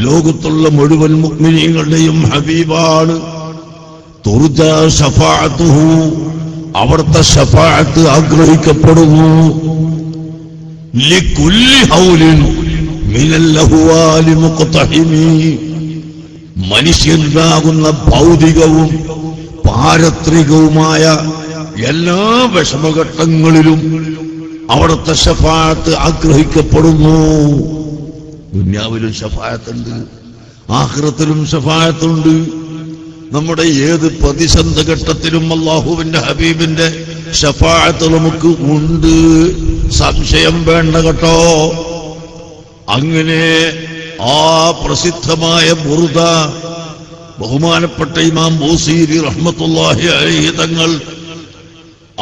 ലോകത്തുള്ള മുഴുവൻ മുഅ്മിനീങ്ങളുടെയും ഹബീബാണ്. തുർജാ ശഫാഅത്തുഹു, അവിടുത്തെ ശഫാഅത്ത് ആഗ്രഹിക്കപ്പെടുന്നു. ലികുല്ലി ഹൗലിൻ മിനൽ അഹ്വാലി മുഖ്തഹിമി. മനുഷ്യനുണ്ടാകുന്ന ഭൗതികവും പാരത്രികവുമായ എല്ലാ വിഷമഘട്ടങ്ങളിലും അവിടുത്തെ ശഫാഅത്ത് ആഗ്രഹിക്കപ്പെടുന്നു. ദുനിയാവിലും ശഫാഅത്തുണ്ട്, ആഖിറത്തിലും ശഫാഅത്തുണ്ട്. നമ്മുടെ ഏത് പ്രതിസന്ധി ഘട്ടത്തിലും അല്ലാഹുവിന്റെ ഹബീബിന്റെ ശഫാഅത്ത് നമുക്ക് ഉണ്ട്, സംശയം വേണ്ട കേട്ടോ. അങ്ങനെ ആ പ്രസിദ്ധമായ ബുർദ ബഹുമാനപ്പെട്ട ഇമാം ബൂസീരി റഹ്മത്തുള്ളാഹി അലൈഹി തങ്ങൾ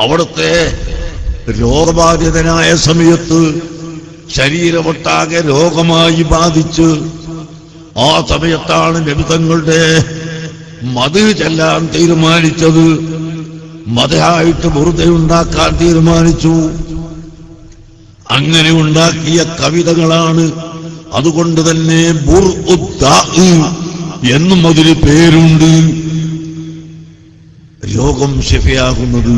അവിടുത്തെ രോഗബാധിതനായ സമയത്ത് ശരീരമൊട്ടാകെ രോഗമായി ബാധിച്ച് ആ സമയത്താണ് നബി തങ്ങളുടെ മദ്ഹ് ചെല്ലാൻ തീരുമാനിച്ചത്. മദ്ഹായിട്ട് ബുർദയുണ്ടാക്കാൻ തീരുമാനിച്ചു. അങ്ങനെ ഉണ്ടാക്കിയ കവിതകളാണ്. അതുകൊണ്ട് തന്നെ ബുർഉദ്ദാഇ എന്നും അതിന് പേരുണ്ട്, രോഗം ശിഫയാകുന്നത്.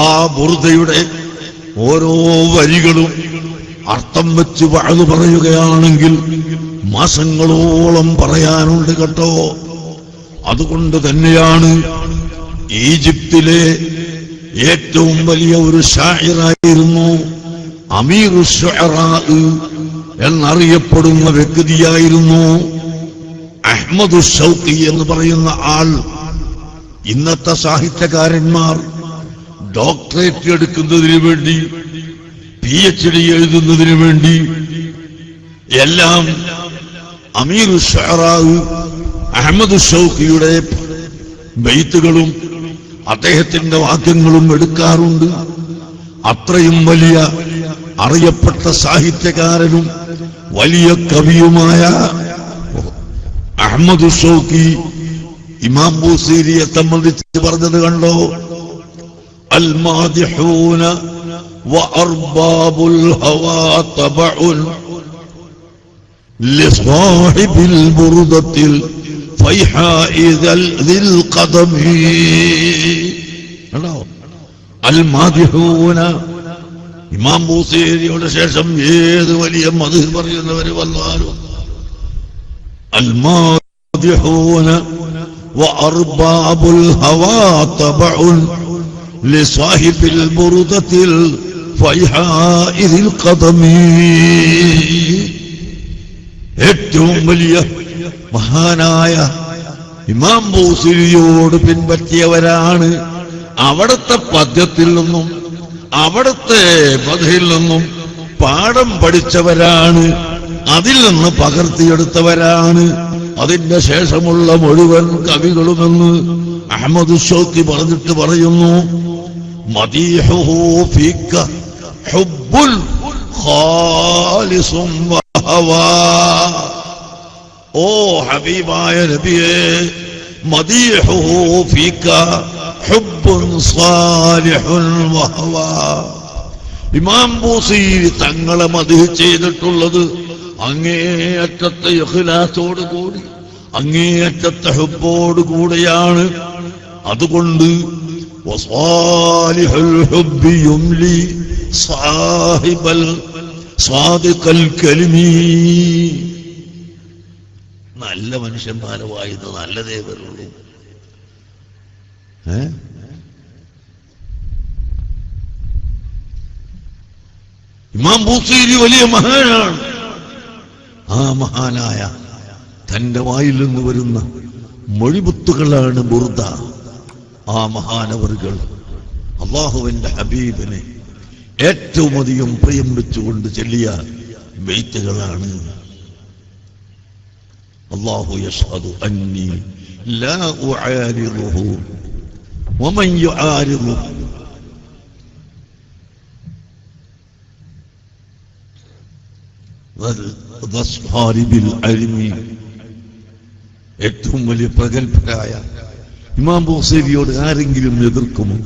ആ ബുർദയുടെ ഓരോ വരികളും അർത്ഥം വെച്ച് വഅദ് പറയുകയാണെങ്കിൽ മാസങ്ങളോളം പറയാനുണ്ട് കേട്ടോ. അതുകൊണ്ട് തന്നെയാണ് ഈജിപ്തിലെ ഏറ്റവും വലിയ ഒരു ഷാഇറായിരുന്നു, അമീറു ശുഅറാ എന്നറിയപ്പെടുന്ന വ്യക്തിയായിരുന്നു അഹ്മദു ശൗഖി എന്ന് പറയുന്ന ആൾ. ഇന്നത്തെ സാഹിത്യകാരന്മാർ ഡോക്ടറേറ്റ് എടുക്കുന്നതിന് വേണ്ടി, PhD എഴുതുന്നതിന് വേണ്ടി എല്ലാം അമീറു ശുഅറാ അഹ്മദു ശൗഖിയുടെ ബൈത്തുകളും അദ്ദേഹത്തിന്റെ വാക്യങ്ങളും എടുക്കാറുണ്ട്. അത്രയും വലിയ അറിയപ്പെട്ട സാഹിത്യകാരനും വലിയ കവിയുമായ അഹ്മദു ശൗഖി ഇമാം ബൂസീരിയെ സംബന്ധിച്ച് പറഞ്ഞത് കണ്ടോ? അൽ മാദിഹൂന വഅർബാബുൽ ഹവാ തബഉൻ ലിസ്വാഹിബിൽ ബുർദത്തിൽ ഫൈഹാഇ ദിൽ ഖദമി. കണ്ടോ? അൽ മാദിഹൂന, ഇമാം ബൂസീരിയുടെ ശേഷം ഏത് വലിയ മദ്ഹ് പറയുന്നവര് വന്നാലും അൽ മാദിഹൂന വഅർബാബുൽ ഹവാ തബഉൻ ലിസാഹിബിൽ ബുർദത്തിൽ ഫൈഹാഇ ദിൽ ഖദമി. ഏറ്റവും വലിയ മഹാനായ ഇമാം ബൂസീരിയോട് പിൻപറ്റിയവരാണ്. അവിടുത്തെ പദ്യത്തിൽ നിന്നും അവിടുത്തെ മദ്ഹിൽ നിന്നും പാഠം പഠിച്ചവരാണ്, അതിൽ നിന്ന് പകർത്തിയെടുത്തവരാണ് അതിന്റെ ശേഷമുള്ള മുഴുവൻ കവികളുമെന്ന് അഹ്മദു ശൗഖി പറഞ്ഞിട്ട് പറയുന്നു, മദീഹുഹു ഫീക ഹുബ്ബുൽ ഖാലിസും വഹവാ. ഓ ഹബീബായ നബിയേ, മദീഹുഹു ഫീക ഹുബ്ബുൻ സാലിഹുൻ വഹവാ. ഇമാം ബൂസീരി തങ്ങളെ മദ്ഹ് ചെയ്തിട്ടുള്ളത് അങ്ങേയറ്റത്തെ ഇഖ്ലാസോട് കൂടി, അങ്ങേയറ്റത്തെ ഹുബ്ബോട് കൂടിയാണ്. അതുകൊണ്ട് വസാലിഹുൽ ഹുബ്ബി യുംലി സാഹിബൽ സാദിഖൽ കലിമി. നല്ല മനുഷ്യന്മാരെ വായിന്ന് നല്ലതേ വരുള്ളൂ. ഇമാം ബൂസീരി വലിയ മഹാനാണ്. ആ മഹാനായ തന്റെ വായിൽ നിന്ന് വരുന്ന മൊഴിമുത്തുകളാണ് ബുർദ. ആ മഹാനവറുകൾ അള്ളാഹുവിന്റെ ഹബീബിനെ ഏറ്റവും അധികം പ്രിയം വെച്ചുകൊണ്ട് ചൊല്ലിയ ബൈത്തുകളാണ്. അല്ലാഹു യശ്ഹദു അന്നി ലാ ഉആരിദുഹു വമൻ യുആരിദു വസ്ഹാരിബിൽ അൽമി. ഏറ്റവും വലിയ പ്രഗത്ഭരായ ഇമാം ബൂസൈരിയോട് ആരെങ്കിലും എതിർക്കുമോ?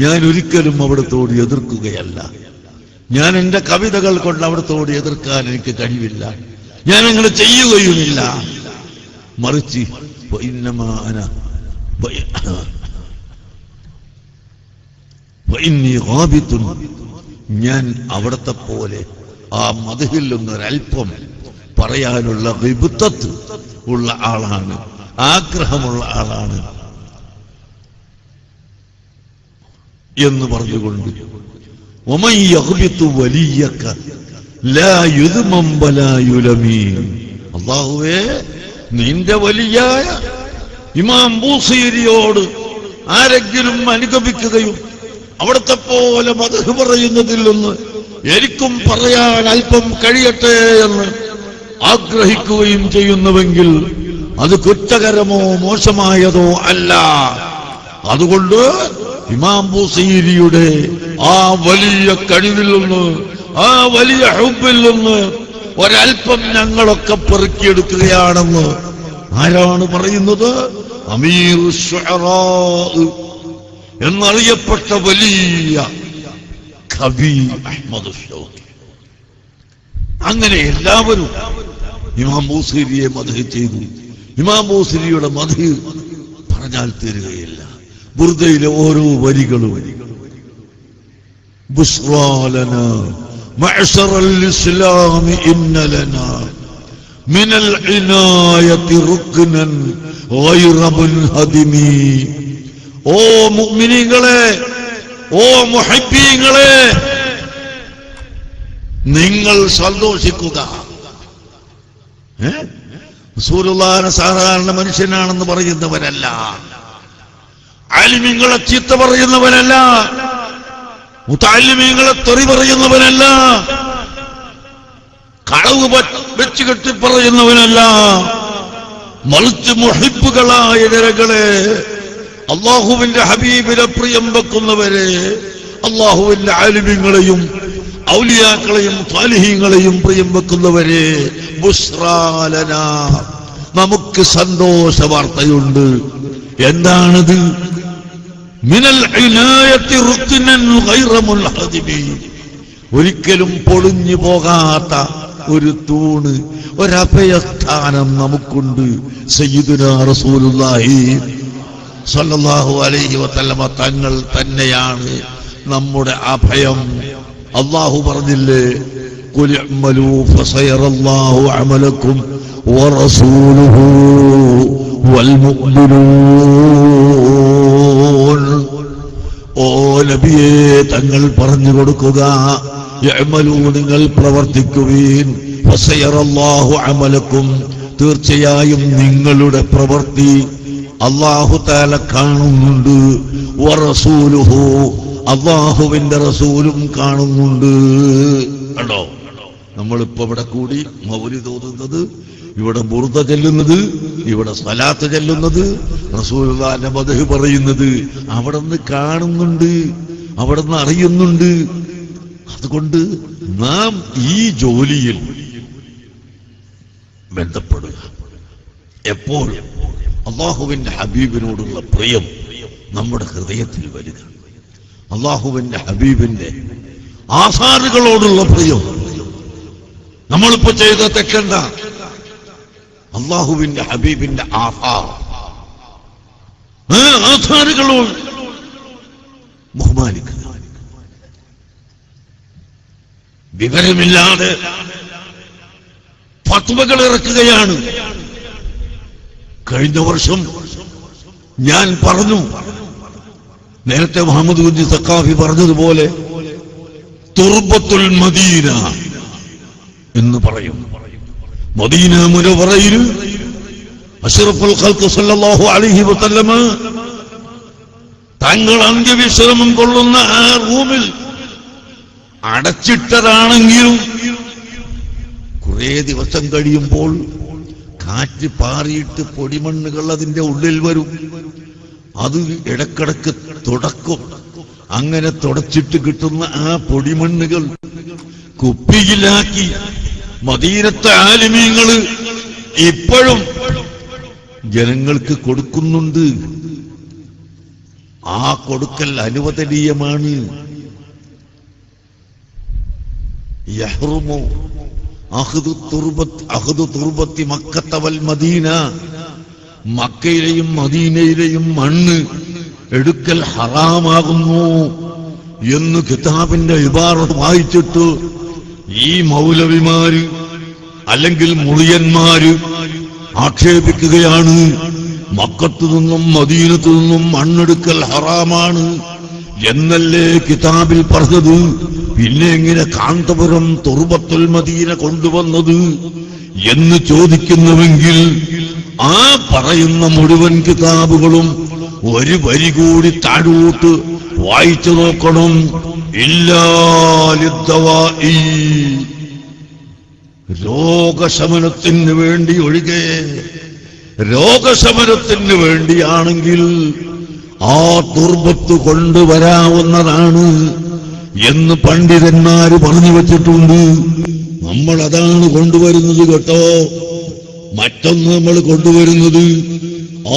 ഞാൻ ഒരിക്കലും അവിടത്തോട് എതിർക്കുകയല്ല. ഞാൻ എന്റെ കവിതകൾ കൊണ്ട് അവിടത്തോട് എതിർക്കാൻ എനിക്ക് കഴിവില്ല. ഞാൻ അങ്ങനെ ചെയ്യുകയുമില്ല. മറിച്ച് ഞാൻ അവിടത്തെ പോലെ ആ മദ്ഹിൽ നിന്നൊരൽപ്പം പറയാനുള്ള ഗിബ്തത്ത് ഉള്ള ആളാണ്, ആഗ്രഹമുള്ള ആളാണ് എന്ന് പറഞ്ഞുകൊണ്ട് വമൻ യഗ്ബിതു വലിയക ലാ യുദ്മം വലാ യുലമീൻ. അല്ലാഹുവേ, നിന്റെ വലിയായ ഇമാം ബൂസീരിയോട് ആരെങ്കിലും അനുഗമിക്കുകയും അവിടത്തെ പോലെ മദ്ഹ് പറയുന്നതിൽ നിന്ന് എനിക്കും പറയാൻ അല്പം കഴിയട്ടെ എന്ന് ആഗ്രഹിക്കുകയും ചെയ്യുന്നുവെങ്കിൽ അത് കുറ്റകരമോ മോശമായതോ അല്ല. അതുകൊണ്ട് ഇമാം ബൂസീരിയുടെ ആ വലിയ കഴിവിൽ നിന്ന്, ആ വലിയ ഹുബ്ബിൽ നിന്ന് ഒരൽപ്പം ഞങ്ങളൊക്കെ പെറുക്കിയെടുക്കുകയാണെന്ന് ആരാണ് പറയുന്നത്? അമീർ ശുഅറാ എന്നറിയപ്പെട്ട വലിയ കവി അഹ്മദ് ശൗഖി. അങ്ങനെ എല്ലാവരും ഇമാം ബൂസീരിയെ മദ്ഹ് ചെയ്തു. ഇമാം ബൂസീരിയുടെ മദ്ഹ് പറഞ്ഞാൽ തീരുകയില്ല. ബുർദയിലെ ഓരോ വരികളും ബുശ്റാ ലനാ മഅ്ശറൽ ഇസ്ലാം ഇന്ന ലനാ മിനൽ ഇനായത്തി റുക്നൻ ഗൈറ മുൻഹദിമി. ഓ മുഅ്മിനീങ്ങളെ, ഓ മുഹബ്ബീങ്ങളെ, നിങ്ങൾ സന്തോഷിക്കുക. റസൂലുള്ളാഹിനെ സാധാരണ മനുഷ്യനാണെന്ന് പറയുന്നവരല്ല, ആലിമീങ്ങളെ ചീത്ത പറയുന്നവനല്ല, മുതഅല്ലിമീങ്ങളെ തെറി പറയുന്നവനല്ല, കളവ് വെച്ച് കെട്ടി പറയുന്നവനല്ല. മറിച്ച് മുഹിബ്ബുകളായ ജനങ്ങളെ, അള്ളാഹുവിന്റെ ഹബീബിനെ പ്രിയം വെക്കുന്നവരെ, അള്ളാഹുവിന്റെ ആലിമീങ്ങളെയും ഔലിയാക്കളെയും സാലിഹീങ്ങളെയും പ്രിയം വെക്കുന്നവരെ, ബുശ്റാ ലനാ, നമുക്ക് സന്തോഷ വാർത്തയുണ്ട്. എന്താണത്? മിനൽ ഇനായത്തി റുക്നൻ ഗൈറ മുൻഹദിമി. ഒരിക്കലും പൊളിഞ്ഞു പോകാത്ത ഒരു തൂണ്, ഒരഭയസ്ഥാനം നമുക്കുണ്ട്. സയ്യിദുനാ റസൂലുള്ളാഹി സ്വല്ലല്ലാഹു അലൈഹി വസല്ലമ തങ്ങൾ തന്നെയാണ് നമ്മുടെ അഭയം. അല്ലാഹു പറഞ്ഞില്ലേ, ഖുൽ ഇഅ്മലൂ ഫസയറല്ലാഹു അമലക്കും വറസൂലുഹു വൽ മുഅ്മിനൂൻ. ഓ നബിയേ, തങ്ങൾ പറഞ്ഞു കൊടുക്കുക, ഇഅ്മലൂ, നിങ്ങൾ പ്രവർത്തിക്കുവീൻ, ഫസയറല്ലാഹു അമലക്കും, തീർച്ചയായും നിങ്ങളുടെ പ്രവൃത്തി അല്ലാഹു തആല കാണുന്നുണ്ട്, വറസൂലുഹു, അല്ലാഹുവിന്റെ റസൂലും കാണുന്നുണ്ട്. കണ്ടോ, നമ്മളിപ്പോ ഇവിടെ കൂടി മൗലിദ് ഓതുന്നത്, ഇവിടെ ബുർദ ചെല്ലുന്നത്, ഇവിടെ സ്വലാത്ത് ചെല്ലുന്നത്, റസൂലുള്ളാഹിന്റെ മദ്ഹ് പറയുന്നത് അവിടുന്ന് കാണുന്നുണ്ട്, അവിടുന്ന് അറിയുന്നുണ്ട്. അതുകൊണ്ട് നാം ഈ ജോലിയിൽ ബന്ധപ്പെടുക. എപ്പോഴും അള്ളാഹുവിന്റെ ഹബീബിനോടുള്ള പ്രിയം നമ്മുടെ ഹൃദയത്തിൽ വരിക. അള്ളാഹുവിന്റെ ഹബീബിന്റെ ആസാറുകളോടുള്ള പ്രിയം. നമ്മളിപ്പോ ചെയ്ത തെറ്റെന്ത? അള്ളാഹുവിന്റെ ഹബീബിന്റെ ആസാറുകളോട് ബഹുമാനിക്കുക. വിവരമില്ലാതെ ഫത്വകൾ ഇറക്കുകയാണ്. കഴിഞ്ഞ വർഷം ഞാൻ പറഞ്ഞു, നേരത്തെ മുഹമ്മദ് കുഞ്ഞി സഖാഫി പറഞ്ഞതുപോലെ തുർബത്തുൽ മദീന എന്ന് പറയും. മദീന മുനവറയിൽ അഷ്റഫുൽ ഖൽഖ് സല്ലല്ലാഹു അലൈഹി വസല്ലമ തങ്ങൾ അന്ത്യവിശ്രമം കൊള്ളുന്ന ആ റൂമിൽ അടച്ചിട്ടതാണെങ്കിലും കുറെ ദിവസം കഴിയുമ്പോൾ കാറ്റ് പാറിയിട്ട് പൊടിമണ്ണുകൾ അതിന്റെ ഉള്ളിൽ വരും. അത് ഇടക്കിടക്ക് തുടക്കും. അങ്ങനെ തുടച്ചിട്ട് കിട്ടുന്ന ആ പൊടിമണ്ണുകൾ കുപ്പിയിലാക്കി മദീനത്തെ ആലിമീങ്ങള് ഇപ്പോഴും ജനങ്ങൾക്ക് കൊടുക്കുന്നുണ്ട്. ആ കൊടുക്കൽ അനുവദനീയമാണ്. യഹ്റുമു അഖ്ദു തുർബത്തി മക്കത്ത വൽ മദീന, മക്കയിലെയും മദീനയിലെയും മണ്ണ് എടുക്കൽ ഹറാമാകുന്നു എന്ന് കിതാബിന്റെ ഇബാറത്ത് വായിച്ചിട്ട് ഈ മൗലവിമാര് അല്ലെങ്കിൽ മുളിയന്മാര് ആക്ഷേപിക്കുകയാണ്. മക്കത്തു നിന്നും മദീനത്തു നിന്നും മണ്ണെടുക്കൽ ഹറാമാണ് എന്നല്ലേ കിതാബിൽ പറഞ്ഞത്. പിന്നെ എങ്ങനെ കാന്തപുരം തുർബത്തുൽ മദീന കൊണ്ടുവന്നത് എന്ന് ചോദിക്കുന്നുവെങ്കിൽ ആ പറയുന്ന മുഴുവൻ കിതാബുകളും ഒരു വരി കൂടി താഴോട്ട് വായിച്ചു നോക്കണം. ഇല്ലാലിദ്ദവാഇ, രോഗശമനത്തിന് വേണ്ടി ഒഴികെ, രോഗശമനത്തിന് വേണ്ടിയാണെങ്കിൽ ആ തുർബത്ത് കൊണ്ടുവരാവുന്നതാണ് എന്ന് പണ്ഡിതന്മാര് പറഞ്ഞു വച്ചിട്ടുണ്ട്. നമ്മൾ അതാണ് കൊണ്ടുവരുന്നത് കേട്ടോ. മറ്റൊന്ന് നമ്മൾ കൊണ്ടുവരുന്നത്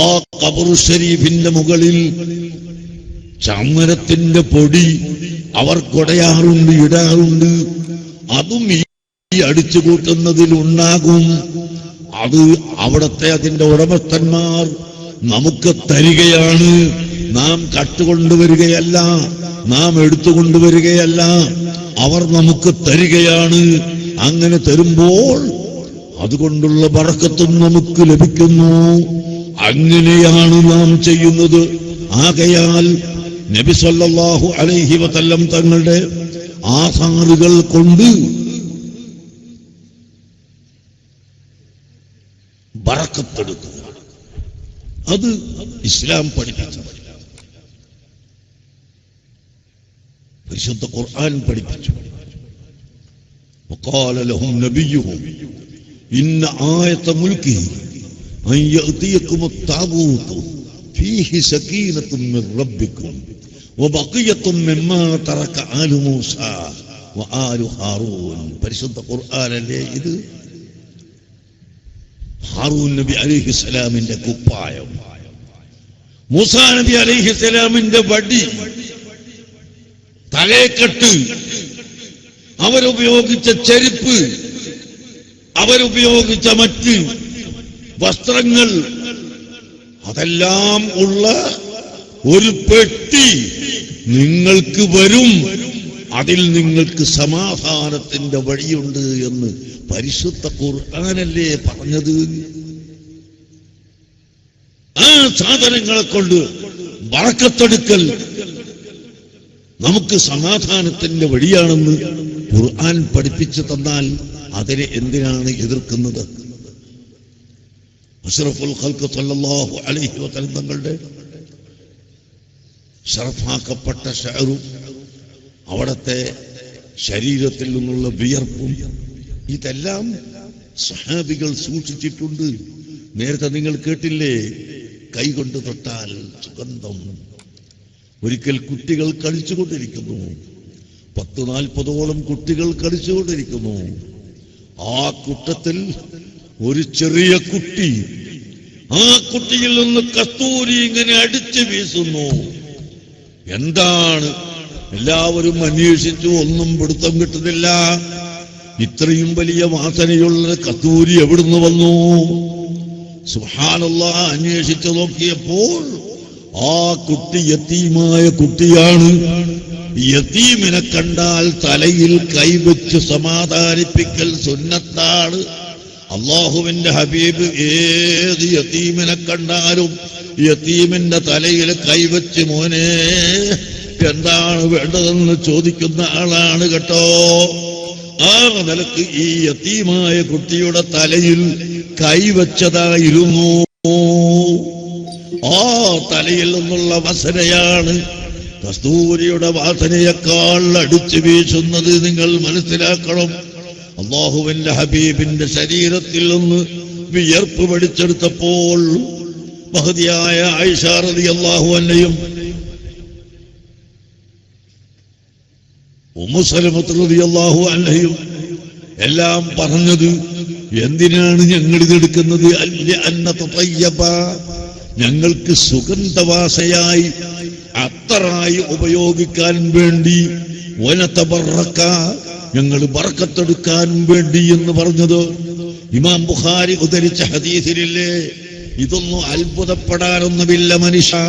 ആ ഖബർ ഷരീഫിന്റെ മുകളിൽ ചന്ദനത്തിന്റെ പൊടി അവർ കൊടയാറുണ്ട്, ഇടാറുണ്ട്. അതും ഈ അടിച്ചു കൂട്ടുന്നതിൽ ഉണ്ടാകും. അത് അവിടത്തെ അതിന്റെ ഉടമസ്ഥന്മാർ നമുക്ക് തരികയാണ്. നാം കട്ടുകൊണ്ടുവരികയല്ല, നാം എടുത്തുകൊണ്ടുവരികയല്ല, അവർ നമുക്ക് തരികയാണ്. അങ്ങനെ തരുമ്പോൾ അതുകൊണ്ടുള്ള ബറക്കത്തും നമുക്ക് ലഭിക്കുന്നു. അങ്ങനെയാണ് നാം ചെയ്യുന്നത്. ആകയാൽ നബി സല്ലല്ലാഹു അലൈഹി വസല്ലം തങ്ങളുടെ ആസാറുകൾ കൊണ്ട് ബറക്കത്തെടുക്കുക, അത് ഇസ്ലാം പഠിപ്പിച്ചു. പരിശുദ്ധ ഖുർആൻ പഠിപ്പിച്ചു. وقال لهم نبيهم إن آية ملكه أن يأتيكم التابوت فيه سكينة من ربكم وبقية مما ترك آل موسى وآل هارون. പരിശുദ്ധ ഖുർആനിലെ ഇത് ഹാറൂൻ നബി അലൈഹിസ്സലാമിന്റെ കുപ്പായം, മൂസാ നബി അലൈഹിസ്സലാമിന്റെ വടി, തലയെക്കെട്ട്, അവരുപയോഗിച്ച ചെരുപ്പ്, അവരുപയോഗിച്ച മറ്റ് വസ്ത്രങ്ങൾ, അതെല്ലാം ഉള്ള ഒരു പെട്ടി നിങ്ങൾക്ക് വരും. അതിൽ നിങ്ങൾക്ക് സമാധാനത്തിന്റെ വഴിയുണ്ട് എന്ന് പരിശുദ്ധ ഖുർആനല്ലേ പറഞ്ഞത്. ആ സാധനങ്ങളെ കൊണ്ട് ബറക്കത്തെടുക്കൽ നമുക്ക് സമാധാനത്തിന്റെ വഴിയാണെന്ന് ഖുർആൻ പഠിപ്പിച്ചു തന്നാൽ അതിനെ എന്തിനാണ് എതിർക്കുന്നത്? അഷ്റഫുൽ ഖൽഖ് സല്ലല്ലാഹു അലൈഹി വസല്ലം തങ്ങളുടെ ശറഫാക്കപ്പെട്ട ശഅറും അവിടത്തെ ശരീരത്തിൽ നിന്നുള്ള വിയർപ്പും ഇതെല്ലാം സഹാബികൾ സൂക്ഷിച്ചിട്ടുണ്ട്. നേരത്തെ നിങ്ങൾ കേട്ടില്ലേ, കൈകൊണ്ട് തൊട്ടാൽ സുഗന്ധം. ഒരിക്കൽ കുട്ടികൾ കളിച്ചുകൊണ്ടിരിക്കുന്നു, 10-40ഓളം കുട്ടികൾ കളിച്ചുകൊണ്ടിരിക്കുന്നു. ആ കൂട്ടത്തിൽ ഒരു ചെറിയ കുട്ടി, ആ കുട്ടിയിൽ നിന്ന് കസ്തൂരി ഇങ്ങനെ അടിച്ചു വീശുന്നു. എന്താണ്? എല്ലാവരും അന്വേഷിച്ചു, ഒന്നും പിടുത്തം കിട്ടുന്നില്ല. ഇത്രയും വലിയ വാസനയുള്ള കസ്തൂരി എവിടുന്ന് വന്നു? സുബ്ഹാനല്ലാഹ്, അന്വേഷിച്ചു നോക്കിയപ്പോൾ ആ കുട്ടി യതീമായ കുട്ടിയാണ്. യതീമിനെ കണ്ടാൽ തലയിൽ കൈവച്ച് സമാധാനിപ്പിക്കൽ സുന്നത്താണ്. അല്ലാഹുവിന്റെ ഹബീബ് ഏത് യതീമിനെ കണ്ടാലും യതീമിന്റെ തലയിൽ കൈവച്ച് മോനെ എന്താണ് വേണ്ടതെന്ന് ചോദിക്കുന്ന ആളാണ് കേട്ടോ. ആ നിലക്ക് ഈ യതീമായ കുട്ടിയുടെ തലയിൽ കൈവച്ചതായിരുന്നു. ആ തലയിൽ നിന്നുള്ള വാസനയാണ് കസ്തൂരിയുടെ വാസനയേക്കാൾ അടിച്ചു വീശുന്നത്. നിങ്ങൾ മനസ്സിലാക്കണം. അല്ലാഹുവിന്റെ ഹബീബിന്റെ ശരീരത്തിൽ നിന്ന് വിയർപ്പ് പഠിച്ചെടുത്തപ്പോൾ മഹദിയായ ആയിഷ റളിയല്ലാഹു അൻഹയും ഉമ്മു സലമത്ത് റളിയല്ലാഹു അൻഹയും എല്ലാം പറഞ്ഞത്, എന്തിനാണ് ഞങ്ങൾ ഇതെടുക്കുന്നത്? ഞങ്ങൾക്ക് സുഗന്ധവാസയായി അത്തറായി ഉപയോഗിക്കാൻ വേണ്ടി, വനതബറക ഞങ്ങൾ ബർക്കത്തെടുക്കാൻ വേണ്ടി എന്ന് പറഞ്ഞത് ഇമാം ബുഖാരി ഉദ്ധരിച്ച ഹദീസിലില്ലേ? ഇതൊന്നും അത്ഭുതപ്പെടാനൊന്നുമില്ല മനുഷ്യ.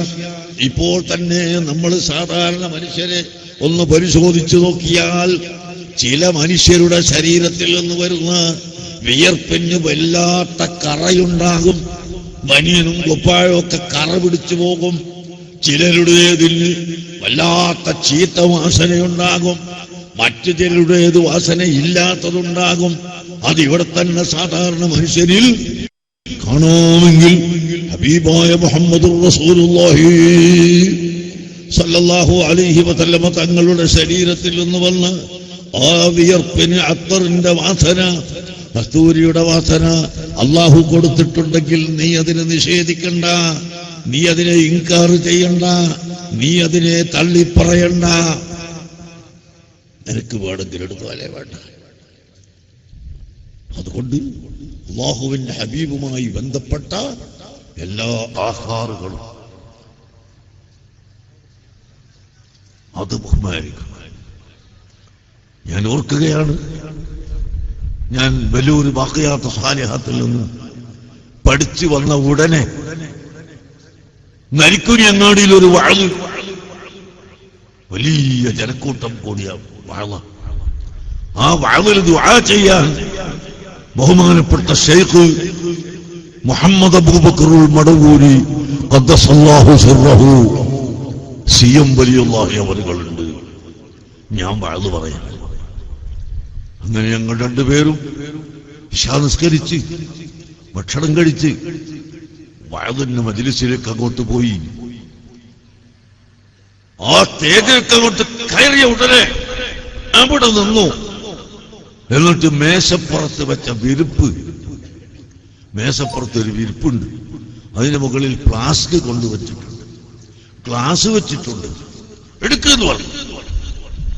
ഇപ്പോൾ തന്നെ നമ്മൾ സാധാരണ മനുഷ്യരെ ഒന്ന് പരിശോധിച്ചു നോക്കിയാൽ ചില മനുഷ്യരുടെ ശരീരത്തിൽ നിന്ന് വരുന്ന വിയർപ്പിന് വല്ലാത്ത കറയുണ്ടാകും. ബനിയനും കുപ്പായും ഒക്കെ കറ പിടിച്ചു പോകും. ചിലരുടേതിന് വല്ലാത്ത ചീത്ത വാസനയുണ്ടാകും. മറ്റു ചിലരുടേത് വാസന ഇല്ലാത്തതുണ്ടാകും. അതിവിടെ തന്നെ സാധാരണ മനുഷ്യരിൽ കാണാമെങ്കിൽ ഹബീബായ മുഹമ്മദുർ റസൂലുള്ളാഹി സല്ലല്ലാഹു അലൈഹി വസല്ലമ തങ്ങളുടെ ശരീരത്തിൽ നിന്ന് വന്ന് ആ വിയർപ്പിന് അത്തറിന്റെ വാസന, കസ്തൂരിയുടെ വാസന അല്ലാഹു കൊടുത്തിട്ടുണ്ടെങ്കിൽ നീ അതിനെ നിഷേധിക്കണ്ട, നീ അതിനെ ഇൻകാർ ചെയ്യണ്ട, നീ അതിനെ തള്ളിപ്പറയണ്ട. നിനക്ക് വേണമെങ്കിൽ എടുത്താലേ വേണ്ട. അതുകൊണ്ട് അല്ലാഹുവിന്റെ ഹബീബുമായി ബന്ധപ്പെട്ട എല്ലാ ആഹാറുകളും അത് ബഹുമാനിക്കും. ഞാൻ ഓർക്കുകയാണ്, ഞാൻ ബലൂര് ബാഖിയാത്ത് സാലിഹാത്തിൽ നിന്ന് പഠിച്ചു വന്ന ഉടനെ നരിക്കുനി അങ്ങാടിയിൽ ഒരു വഅദ്, വലിയ ജനക്കൂട്ടം കൂടിയ വഅദ്. ആ വഅദിൽ ദുആ ചെയ്യാൻ ബഹുമാനപ്പെട്ട ശൈഖ് മുഹമ്മദ് അബൂബക്കറുൽ മടവൂരി ഖദ്ദസല്ലാഹു സിർറഹു സിയം വലിയുള്ളാഹി അവരുകളുണ്ട്. ഞാൻ വഅദ് പറയാൻ. അങ്ങനെ ഞങ്ങൾ രണ്ടുപേരും ഇശാ നിസ്കരിച്ച് ഭക്ഷണം കഴിച്ച് വഅദിന്റെ മജ്ലിസിലേക്ക് അങ്ങോട്ട് പോയി. ആ സ്റ്റേജിലേക്ക് അങ്ങോട്ട് കയറിയ ഉടനെ അവിടെ നിന്നു. എന്നിട്ട് മേശപ്പുറത്ത് വെച്ച വിരിപ്പ്, മേശപ്പുറത്തൊരു വിരിപ്പുണ്ട്, അതിന് മുകളിൽ ഫ്ലാസ്ക് കൊണ്ടുവച്ചിട്ടുണ്ട്, ഗ്ലാസ് വെച്ചിട്ടുണ്ട്. എടുക്കുന്നു പറഞ്ഞു.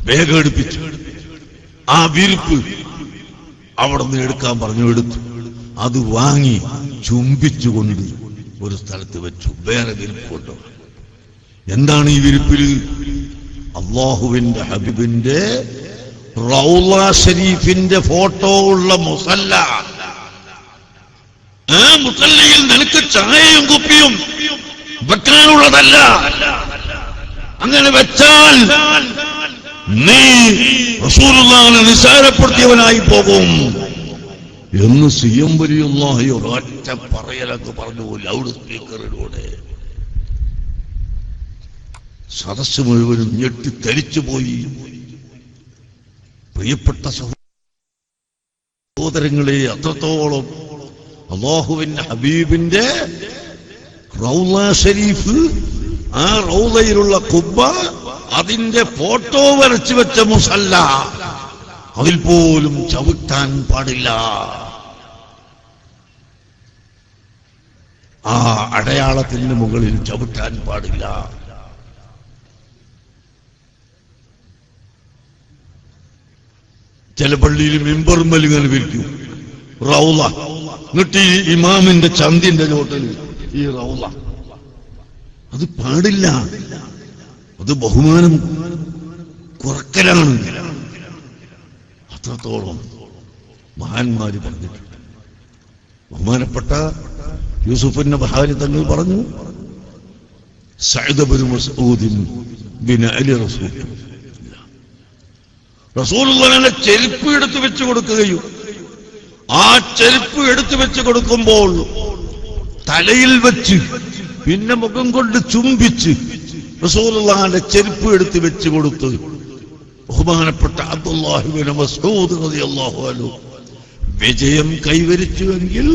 വേഗം എടുപ്പിച്ചു. ആ വിരിപ്പ് അവിടെ നിന്ന് എടുക്കാൻ പറഞ്ഞു. എടുത്തു. അത് വാങ്ങി ചുംബിച്ചുകൊണ്ട് ഒരു സ്ഥലത്ത് വെച്ചു. വേറെ വിരിപ്പ് കൊണ്ടു. എന്താണ് ഈ വിരിപ്പിൽ? അല്ലാഹുവിന്റെ ഹബീബിന്റെ റൗള ഷരീഫിന്റെ ഫോട്ടോ ഉള്ള മുസല്ല. ആ മുസല്ലയിൽ നിനക്ക് ചായയും കുപ്പിയും വെക്കാനുള്ളതല്ല. അങ്ങനെ വെച്ചാൽ നീ റസൂലുള്ളാഹിനെ നിസാരപ്പെടുത്തിയവനായി പോകും എന്ന് സിയം വലിയുള്ളാഹി ഒരൊറ്റ പറയലൊക്കെ പറഞ്ഞു ലൗഡ് സ്പീക്കറിലൂടെ. സദസ്സ് മുഴുവനും ഞെട്ടിത്തരിച്ചുപോയി. പ്രിയപ്പെട്ട സഹോദരങ്ങളെ, അത്രത്തോളം അല്ലാഹുവിന്റെ ഹബീബിന്റെ റൗള ഷരീഫ്, ആ റൗളയിലുള്ള ഖുബ്ബ, അതിന്റെ ഫോട്ടോ വരച്ചു വെച്ച മുസല്ല, അതിൽ പോലും ചവിട്ടാൻ പാടില്ല. ആ അടയാളത്തിന് മുകളിൽ ചവിട്ടാൻ പാടില്ല. ചില പള്ളിയിൽ മിമ്പർമൽ ഇങ്ങനെ വിരിക്കും റൗള. എന്നിട്ട് ഈ ഇമാമിന്റെ ചന്തിന്റെ ചോട്ടിൽ ഈ റൗള. അത് പാടില്ല. അത് ബഹുമാനം കുറക്കലാണ്. അത്രത്തോളം മഹാന്മാര് പറഞ്ഞിട്ടുണ്ട്. ബഹുമാനപ്പെട്ട യൂസുഫിന്റെ ബഹാരി തങ്ങൾ പറഞ്ഞു, Saad bin Masood bin Ali റസൂലുള്ളാഹിന്റെ ചെരുപ്പ് എടുത്തു വെച്ച് കൊടുക്കുകയും ആ ചെരുപ്പ് എടുത്തു വെച്ച് കൊടുക്കുമ്പോൾ തലയിൽ വെച്ച് പിന്നെ മുഖം കൊണ്ട് ചുംബിച്ച് റസൂലുള്ളാഹിന്റെ ചെരുപ്പ് എടുത്തു വെച്ച് കൊടുത്ത് ബഹുമാനപ്പെട്ട അബ്ദുല്ലാഹി ഇബ്നു മസ്ഊദ് റളിയല്ലാഹു അൻഹു വിജയം കൈവരിച്ചുവെങ്കിൽ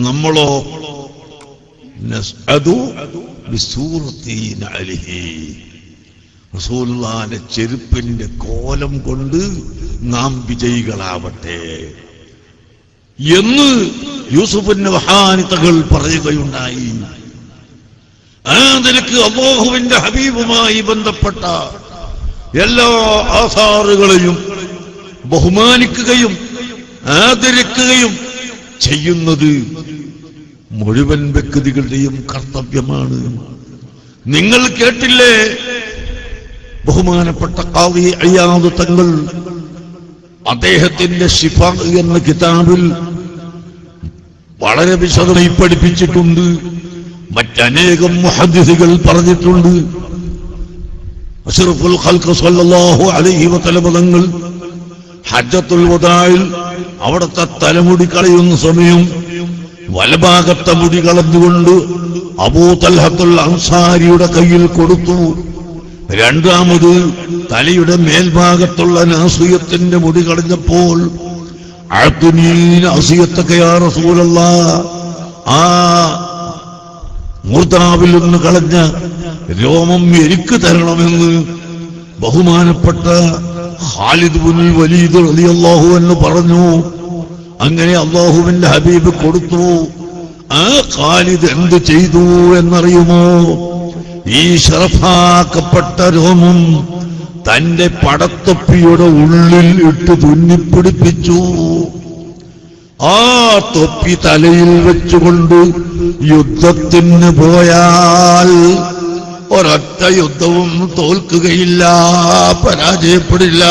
നമ്മളോ നസ്അദു ബിസൂറത്തി നഅലിഹി, റസൂലുള്ളാഹിന്റെ ചെരുപ്പിന്റെ കോലം കൊണ്ട് നാം വിജയികളാവട്ടെ എന്ന് യൂസുഫിന്റെ വഹാനിതകൾ പറയുകയുണ്ടായി. ആ നിലക്ക് അല്ലാഹുവിന്റെ ഹബീബുമായി ബന്ധപ്പെട്ട എല്ലാ ആസാറുകളെയും ബഹുമാനിക്കുകയും ആദരിക്കുകയും ചെയ്യുന്നത് മുഴുവൻ വ്യക്തികളുടെയും കർത്തവ്യമാണ്. നിങ്ങൾ കേട്ടില്ലേ, ബഹുമാനപ്പെട്ട ഖാദി ഇയാദ് തങ്ങൾ അദ്ദേഹത്തിന്റെ ശിഫ എന്ന കിതാബിൽ വളരെ വിശദമായി പഠിപ്പിച്ചിട്ടുണ്ട്. മറ്റനേകം മുഹദ്ദിസുകൾ പറഞ്ഞിട്ടുണ്ട്. അഷ്റഫുൽ ഖൽഖ് സ്വല്ലല്ലാഹു അലൈഹി വസല്ലം തങ്ങൾ ഹജ്ജത്തുൽ വദാഇൽ അവിടുത്തെ തലമുടി കളയുന്ന സമയം വലഭാഗത്തെ മുടി കളഞ്ഞുകൊണ്ട് അബൂ തൽഹത്തുൽ അൻസാരിയുടെ കയ്യിൽ കൊടുത്തു. രണ്ടാമത് തലയുടെ മേൽഭാഗത്തുള്ള നാസിയത്തിന്റെ മുടി കളഞ്ഞപ്പോൾ നാസിയത്തൊക്കെ യാ റസൂലല്ലാഹ്, ആ മൂർധാവിൽ നിന്ന് കളഞ്ഞ രോമം എനിക്ക് തരണമെന്ന് ബഹുമാനപ്പെട്ട ഖാലിദ് ഇബ്നുൽ വലീദ് റളിയല്ലാഹു അൻഹു പറഞ്ഞു. അങ്ങനെ അല്ലാഹുവിന്റെ ഹബീബ് കൊടുത്തു. ആ ഖാലിദ് എന്ത് ചെയ്തു എന്നറിയുമോ? ഈ ശറഫാക്കപ്പെട്ട രോമം തന്റെ പടത്തൊപ്പിയുടെ ഉള്ളിൽ ഇട്ട് തുന്നിപ്പിടിപ്പിച്ചു. ആ തൊപ്പി തലയിൽ വെച്ചുകൊണ്ട് യുദ്ധത്തിന് പോയാൽ ഒരൊറ്റ യുദ്ധവും തോൽക്കുകയില്ല, പരാജയപ്പെടില്ല.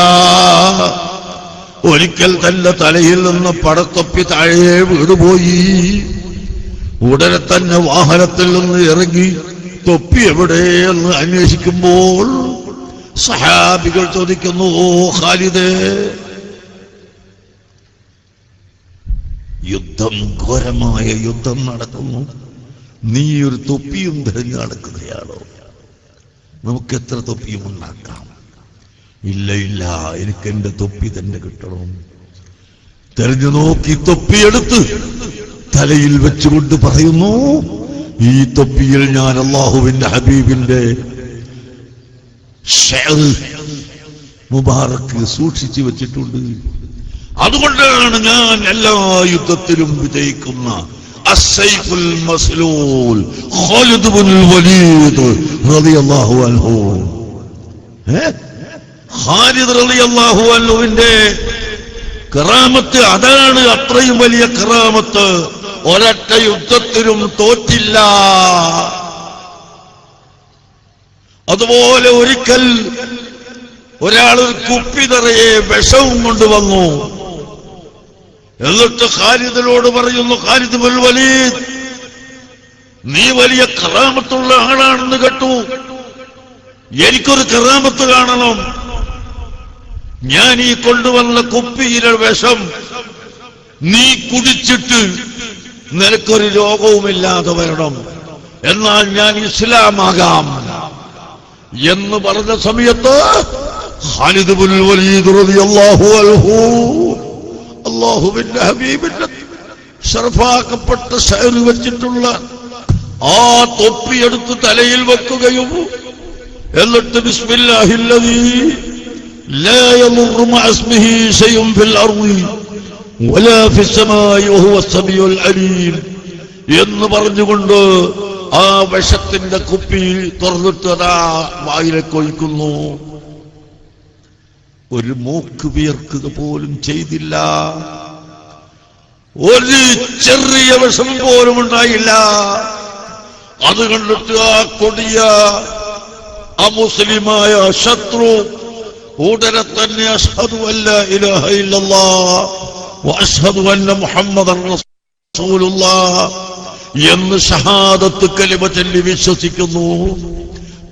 ഒരിക്കൽ തന്റെ തലയിൽ നിന്ന് പടത്തൊപ്പി താഴെ വീടുപോയി. ഉടനെ തന്നെ വാഹനത്തിൽ നിന്ന് ഇറങ്ങി തൊപ്പി എവിടെയെന്ന് അന്വേഷിക്കുമ്പോൾ സഹാബികൾ ചോദിക്കുന്നു, ഓ ഖാലിദേ, യുദ്ധം, ഘോരമായ യുദ്ധം നടക്കുന്നു, നീ ഒരു തൊപ്പിയും തിരഞ്ഞു നടക്കുകയാണോ? നമുക്ക് എത്ര തൊപ്പിയും ഉണ്ടാക്കാം. ഇല്ല ഇല്ല, എനിക്ക് എന്റെ തൊപ്പി തന്നെ കിട്ടണം. തെരഞ്ഞു നോക്കി തൊപ്പിയെടുത്ത് തലയിൽ വെച്ചുകൊണ്ട് പറയുന്നു, ഈ തൊപ്പിയിൽ ഞാൻ അല്ലാഹുവിന്റെ ഹബീബിന്റെ ഷഅർ മുബാറക്ക് സൂക്ഷിച്ചു വെച്ചിട്ടുണ്ട്. അതുകൊണ്ടാണ് ഞാൻ എല്ലാ യുദ്ധത്തിലും വിജയിക്കുന്ന അസ്സൈഫുൽ മസ്ലൂൽ ഖാലിദ് ഇബ്നുൽ വലീദ് റളിയല്ലാഹു അൻഹു. ഖാലിദ് റളിയല്ലാഹു അൻഹുവിന്റെ കറാമത്ത് അതാണ്, അത്രയും വലിയ കറാമത്ത്. ഒരൊറ്റ യുദ്ധത്തിലും തോറ്റില്ല. അതുപോലെ ഒരിക്കൽ ഒരാൾ കുപ്പി നിറയെ വിഷവും കൊണ്ടുവന്നു. എന്നിട്ട് ഖാലിദിനോട് പറയുന്നു, ഖാലിദ് ഇബ്നുൽ വലീദ്, നീ വലിയ കറാമത്തുള്ള ആളാണെന്ന് കേട്ടു, എനിക്കൊരു കറാമത്ത് കാണണം. ഞാൻ ഈ കൊണ്ടുവന്ന കുപ്പിയിലെ വിഷം നീ കുടിച്ചിട്ട് നിനക്കൊരു രോഗവുമില്ലാതെ വരണം, എന്നാൽ ഞാൻ ഇസ്ലാമാകാം എന്ന് പറഞ്ഞ സമയത്ത് ഖാലിദ് ഇബ്നുൽ വലീദ് റളിയല്ലാഹു അൻഹു അല്ലാഹുവിന്റെ ഹബീബിന്റെ ശറഫാക്കപ്പെട്ട ഷഅർ വെച്ചിട്ടുള്ള ആ തൊപ്പിയെടുത്ത് തലയിൽ വെക്കുകയും എന്നിട്ട് ബിസ്മില്ലാഹില്ലദീ ലാ യദുറു മഅ ഇസ്മിഹി ശൈഉൻ ഫിൽ അർളി വലാ ഫിസ് സമാഇ വഹുവ സമീഉൽ അലീം എന്ന് പറഞ്ഞുകൊണ്ട് ആ വിഷത്തിന്റെ കുപ്പി തുറന്നിട്ട് അതാ വായിലേക്ക് ഒഴിക്കുന്നു. ഒരു മൂക്ക് വിയർക്കുക പോലും ചെയ്തില്ല, ഒരു ചെറിയ വിഷം പോലും ഉണ്ടായില്ല. അത് കണ്ടിട്ട് ആ കൊടിയ അമുസ്ലിമായ ശത്രു ഉടനെ തന്നെ അഷ്ഹദു അല്ലാ ഇലാഹ ഇല്ലല്ലാഹ് വഅഷ്ഹദു അന്ന മുഹമ്മദൻ റസൂലുള്ളാഹ് എന്ന് ഷഹാദത്ത് കലിമ ചൊല്ലി വിശ്വസിക്കുന്നു.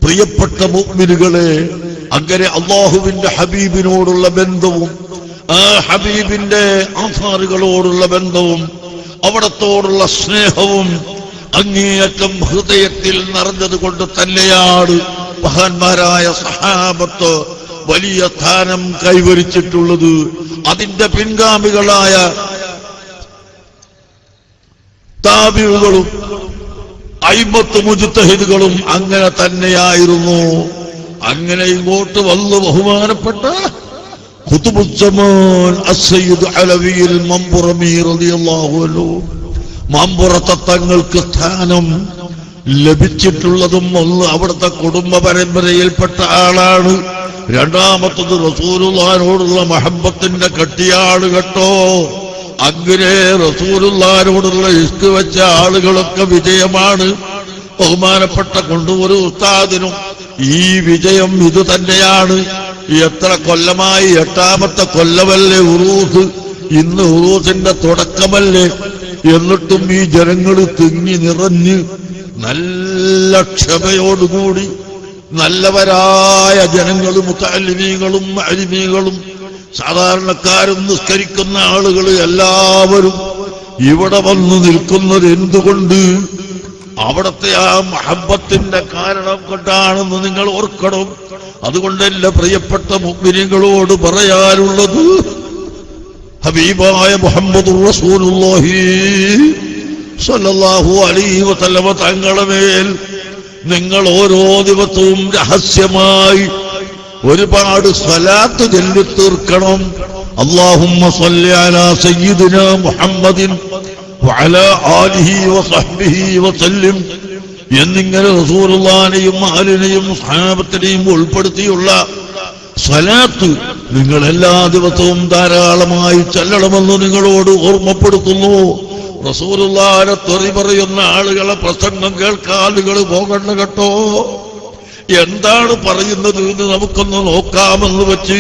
പ്രിയപ്പെട്ട മുഅ്മിനുകളെ, അങ്ങനെ അല്ലാഹുവിന്റെ ഹബീബിനോടുള്ള ബന്ധവും ആ ഹബീബിന്റെ ആസാറുകളോടുള്ള ബന്ധവും അവിടത്തോടുള്ള സ്നേഹവും അങ്ങേയറ്റം ഹൃദയത്തിൽ നിറഞ്ഞതുകൊണ്ട് തന്നെയാണ് മഹാന്മാരായ സഹാബത്ത് വലിയ സ്ഥാനം കൈവരിച്ചിട്ടുള്ളത്. അതിന്റെ പിൻഗാമികളായ താബിഉകളും അയിമ്മത്ത് മുജ്തഹിദുകളും അങ്ങനെ തന്നെയായിരുന്നു. അങ്ങനെ ഇങ്ങോട്ട് വന്ന് ബഹുമാനപ്പെട്ട ഖുതുബുസ്സമാൻ അസ്സയ്യിദ് അലവിയിൽ മമ്പുറമി റളിയല്ലാഹു അൻഹു മമ്പുറത്തെ തങ്ങൾക്ക് സ്ഥാനം ലഭിച്ചിട്ടുള്ളതും ഒന്ന് അവിടുത്തെ കുടുംബ പരമ്പരയിൽപ്പെട്ട ആളാണ്. രണ്ടാമത്തത് റസൂലുള്ളാഹിനോടുള്ള മഹബത്തിന്റെ കട്ടിയാണ് കേട്ടോ. അങ്ങനെ റസൂലുള്ളാഹിനോടുള്ള ഇഷ്ക് വെച്ച ആളുകളൊക്കെ വിജയമാണ്. ബഹുമാനപ്പെട്ട കൊണ്ടൂര് ഉസ്താദിനും ഈ വിജയം ഇത് തന്നെയാണ്. എത്ര കൊല്ലമായി? 8ാമത്തെ കൊല്ലമല്ലേ ഉറൂസ്. ഇന്ന് ഉറൂസിന്റെ തുടക്കമല്ലേ. എന്നിട്ടും ഈ ജനങ്ങൾ തിങ്ങി നിറഞ്ഞ് നല്ല ക്ഷമയോടുകൂടി നല്ലവരായ ജനങ്ങൾ, മുതഅല്ലിമീങ്ങളും അലിമീങ്ങളും സാധാരണക്കാരും നിസ്കരിക്കുന്ന ആളുകൾ എല്ലാവരും ഇവിടെ വന്ന് നിൽക്കുന്നത് എന്തുകൊണ്ട്? അവിടത്തെ ആ മഹബത്തിന്റെ കാരണം കൊണ്ടാണെന്ന് നിങ്ങൾ ഓർക്കണം. അതുകൊണ്ട് എന്റെ പ്രിയപ്പെട്ട മുഅ്മിനീങ്ങളോട് പറയാനുള്ളത്, ഹബീബായ മുഹമ്മദുർ റസൂലുള്ളാഹി സ്വല്ലല്ലാഹു അലൈഹി വസല്ലമ തങ്ങളുടെ മേൽ നിങ്ങൾ ഓരോ ദിവസവും രഹസ്യമായി ഒരുപാട് സ്വലാത്ത് ചൊല്ലി തീർക്കണം. അല്ലാഹുമ്മ സ്വല്ലി അലാ സയ്യിദിനാ മുഹമ്മദിൻ വഅലാ ആലിഹി വസഹ്ബിഹി വസല്ലം എന്നിങ്ങനെ റസൂലുള്ളാഹിനെയും ആലിനെയും സ്വഹാബത്തിനെയും ഉൾപ്പെടുത്തിയുള്ള സ്വലാത്ത് നിങ്ങൾ എല്ലാ ദിവസവും ധാരാളമായി ചൊല്ലണമെന്ന് നിങ്ങളോട് ഓർമ്മപ്പെടുത്തുന്നു. റസൂലുള്ളാഹിനെ തെറി പറയുന്ന ആളുകളെ പ്രസംഗം കേൾക്കാൻ നിങ്ങൾ പോകണ്ട കേട്ടോ. എന്താണ് പറയുന്നത് എന്ന് നമുക്കൊന്ന് നോക്കാമെന്ന് വെച്ച്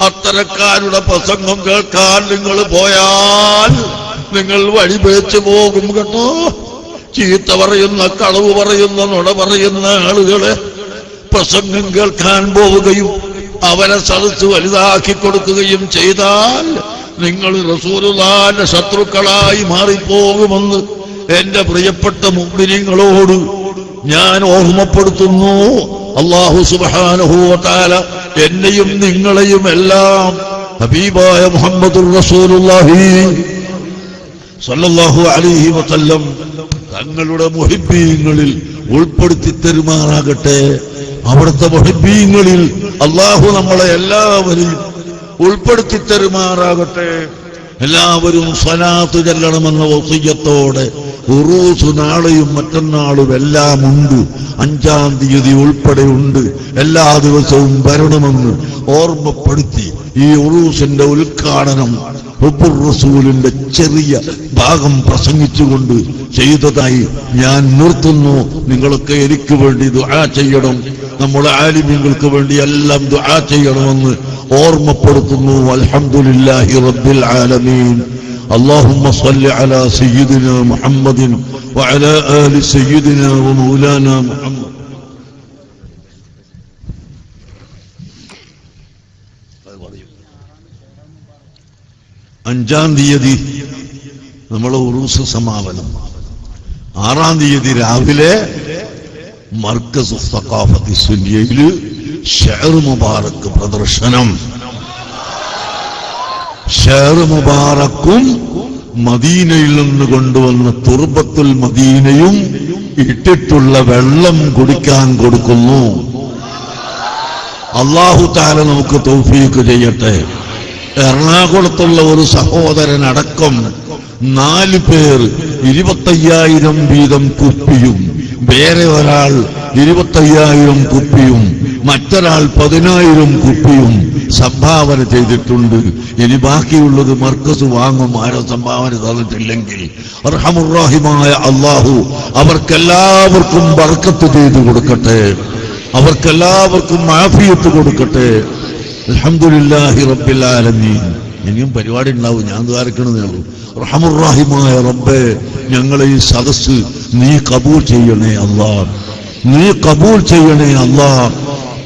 അത്തരക്കാരുടെ പ്രസംഗം കേൾക്കാൻ നിങ്ങൾ പോയാൽ നിങ്ങൾ വഴിപേച്ചു പോകും കേട്ടോ. ചീത്ത പറയുന്ന, കളവ് പറയുന്ന, നുണ പറയുന്ന ആളുകളെ പ്രസംഗം കേൾക്കാൻ പോവുകയും അവരെ സദസ്സ് വലുതാക്കി കൊടുക്കുകയും ചെയ്താൽ നിങ്ങൾ റസൂലുള്ളാഹിന്റെ ശത്രുക്കളായി മാറിപ്പോകുമെന്ന് എന്റെ പ്രിയപ്പെട്ട മുഅ്മിനീങ്ങളോട് ഞാൻ ഓർമ്മപ്പെടുത്തുന്നു. അല്ലാഹു സുബ്ഹാനഹു വ തആല എന്നെയും നിങ്ങളെയും എല്ലാം ഹബീബായ മുഹമ്മദുർ റസൂലുള്ളാഹി സ്വല്ലല്ലാഹു അലൈഹി വസല്ലം തങ്ങളുടെ മുഹിബ്ബീങ്ങളിൽ ഉൾപ്പെടുത്തി തരുമാറാകട്ടെ. അവിടുത്തെ മുഹിബ്ബീങ്ങളിൽ അല്ലാഹു നമ്മളെ എല്ലാവരെയും ഉൾപ്പെടുത്തി തരുമാറാകട്ടെ. എല്ലാവരും സ്വലാത്ത് ചൊല്ലണമെന്ന വസിയ്യത്തോടെ ഉറൂസ് നാളെയും മറ്റന്നാളും എല്ലാം ഉണ്ട്. 5-ാം തീയതി ഉൾപ്പെടെയുണ്ട്. എല്ലാ ദിവസവും വരണമെന്ന് ഓർമ്മപ്പെടുത്തി ഈ ഉറൂസിന്റെ ഉദ്ഘാടനം ഹുബ്ബുർ റസൂലിന്റെ ചെറിയ ഭാഗം പ്രസംഗിച്ചുകൊണ്ട് ചെയ്തതായി ഞാൻ നിർത്തുന്നു. നിങ്ങളൊക്കെ എനിക്ക് വേണ്ടി ദുആ ചെയ്യണം. നമ്മുടെ ആലിമീങ്ങൾക്ക് വേണ്ടി എല്ലാം ദുആ ചെയ്യണമെന്ന് ഓർമ്മപ്പെടുത്തുന്നു. അൽഹംദുലില്ലാഹി റബ്ബിൽ ആലമീൻ. اللهم صل على سيدنا محمد وعلى آل سيدنا ومولانا محمد. 5-ാം തീയതി നമ്മളെ ഉറൂസ് സമാപനം. 6-ാം തീയതി രാവിലെ മർക്കസ് സഖാഫത്തി സുന്നിയയിൽ ഷഅർ മുബാറക് പ്രദർശനം. ഷഅർ മുബാറക്കും മദീനയിൽ നിന്ന് കൊണ്ടുവന്ന തുർബത്തുൽ മദീനയും ഇട്ടിട്ടുള്ള വെള്ളം കുടിക്കാൻ കൊടുക്കുന്നു. അല്ലാഹു തആല നമുക്ക് തൗഫീഖ് ചെയ്യട്ടെ. എറണാകുളത്തുള്ള ഒരു സഹോദരനടക്കം 4 പേർ 25,000 വീതം കുപ്പിയും, വേറെ ഒരാൾ 25,000 കുപ്പിയും, മറ്റൊരാൾ 10,000 കുപ്പിയും സംഭാവന ചെയ്തിട്ടുണ്ട്. ഇനി ബാക്കിയുള്ളത് മർക്കസ് വാങ്ങും. ആരോ സംഭാവന തന്നിട്ടില്ലെങ്കിൽ അർഹമുർ-റഹീമായ അല്ലാഹു അവർക്കെല്ലാവർക്കും ബർക്കത്ത് ചെയ്തു കൊടുക്കട്ടെ. അവർക്കെല്ലാവർക്കും ആഫിയത്ത് കൊടുക്കട്ടെ. അൽഹംദുലില്ലാഹി റബ്ബിൽ ആലമീൻ. ഇനിയും പരിപാടി ഉണ്ടാവും. ഞാൻ ദ്വാരക്കണമെന്നേ ഉള്ളൂ. റഹ്മുർ-റഹീമായ റബ്ബേ, ഞങ്ങളെ ഈ സദസ്സ് നീ കബൂൽ ചെയ്യണേ അല്ലാ. നീ കബൂൽ ചെയ്യണേ അല്ലാ.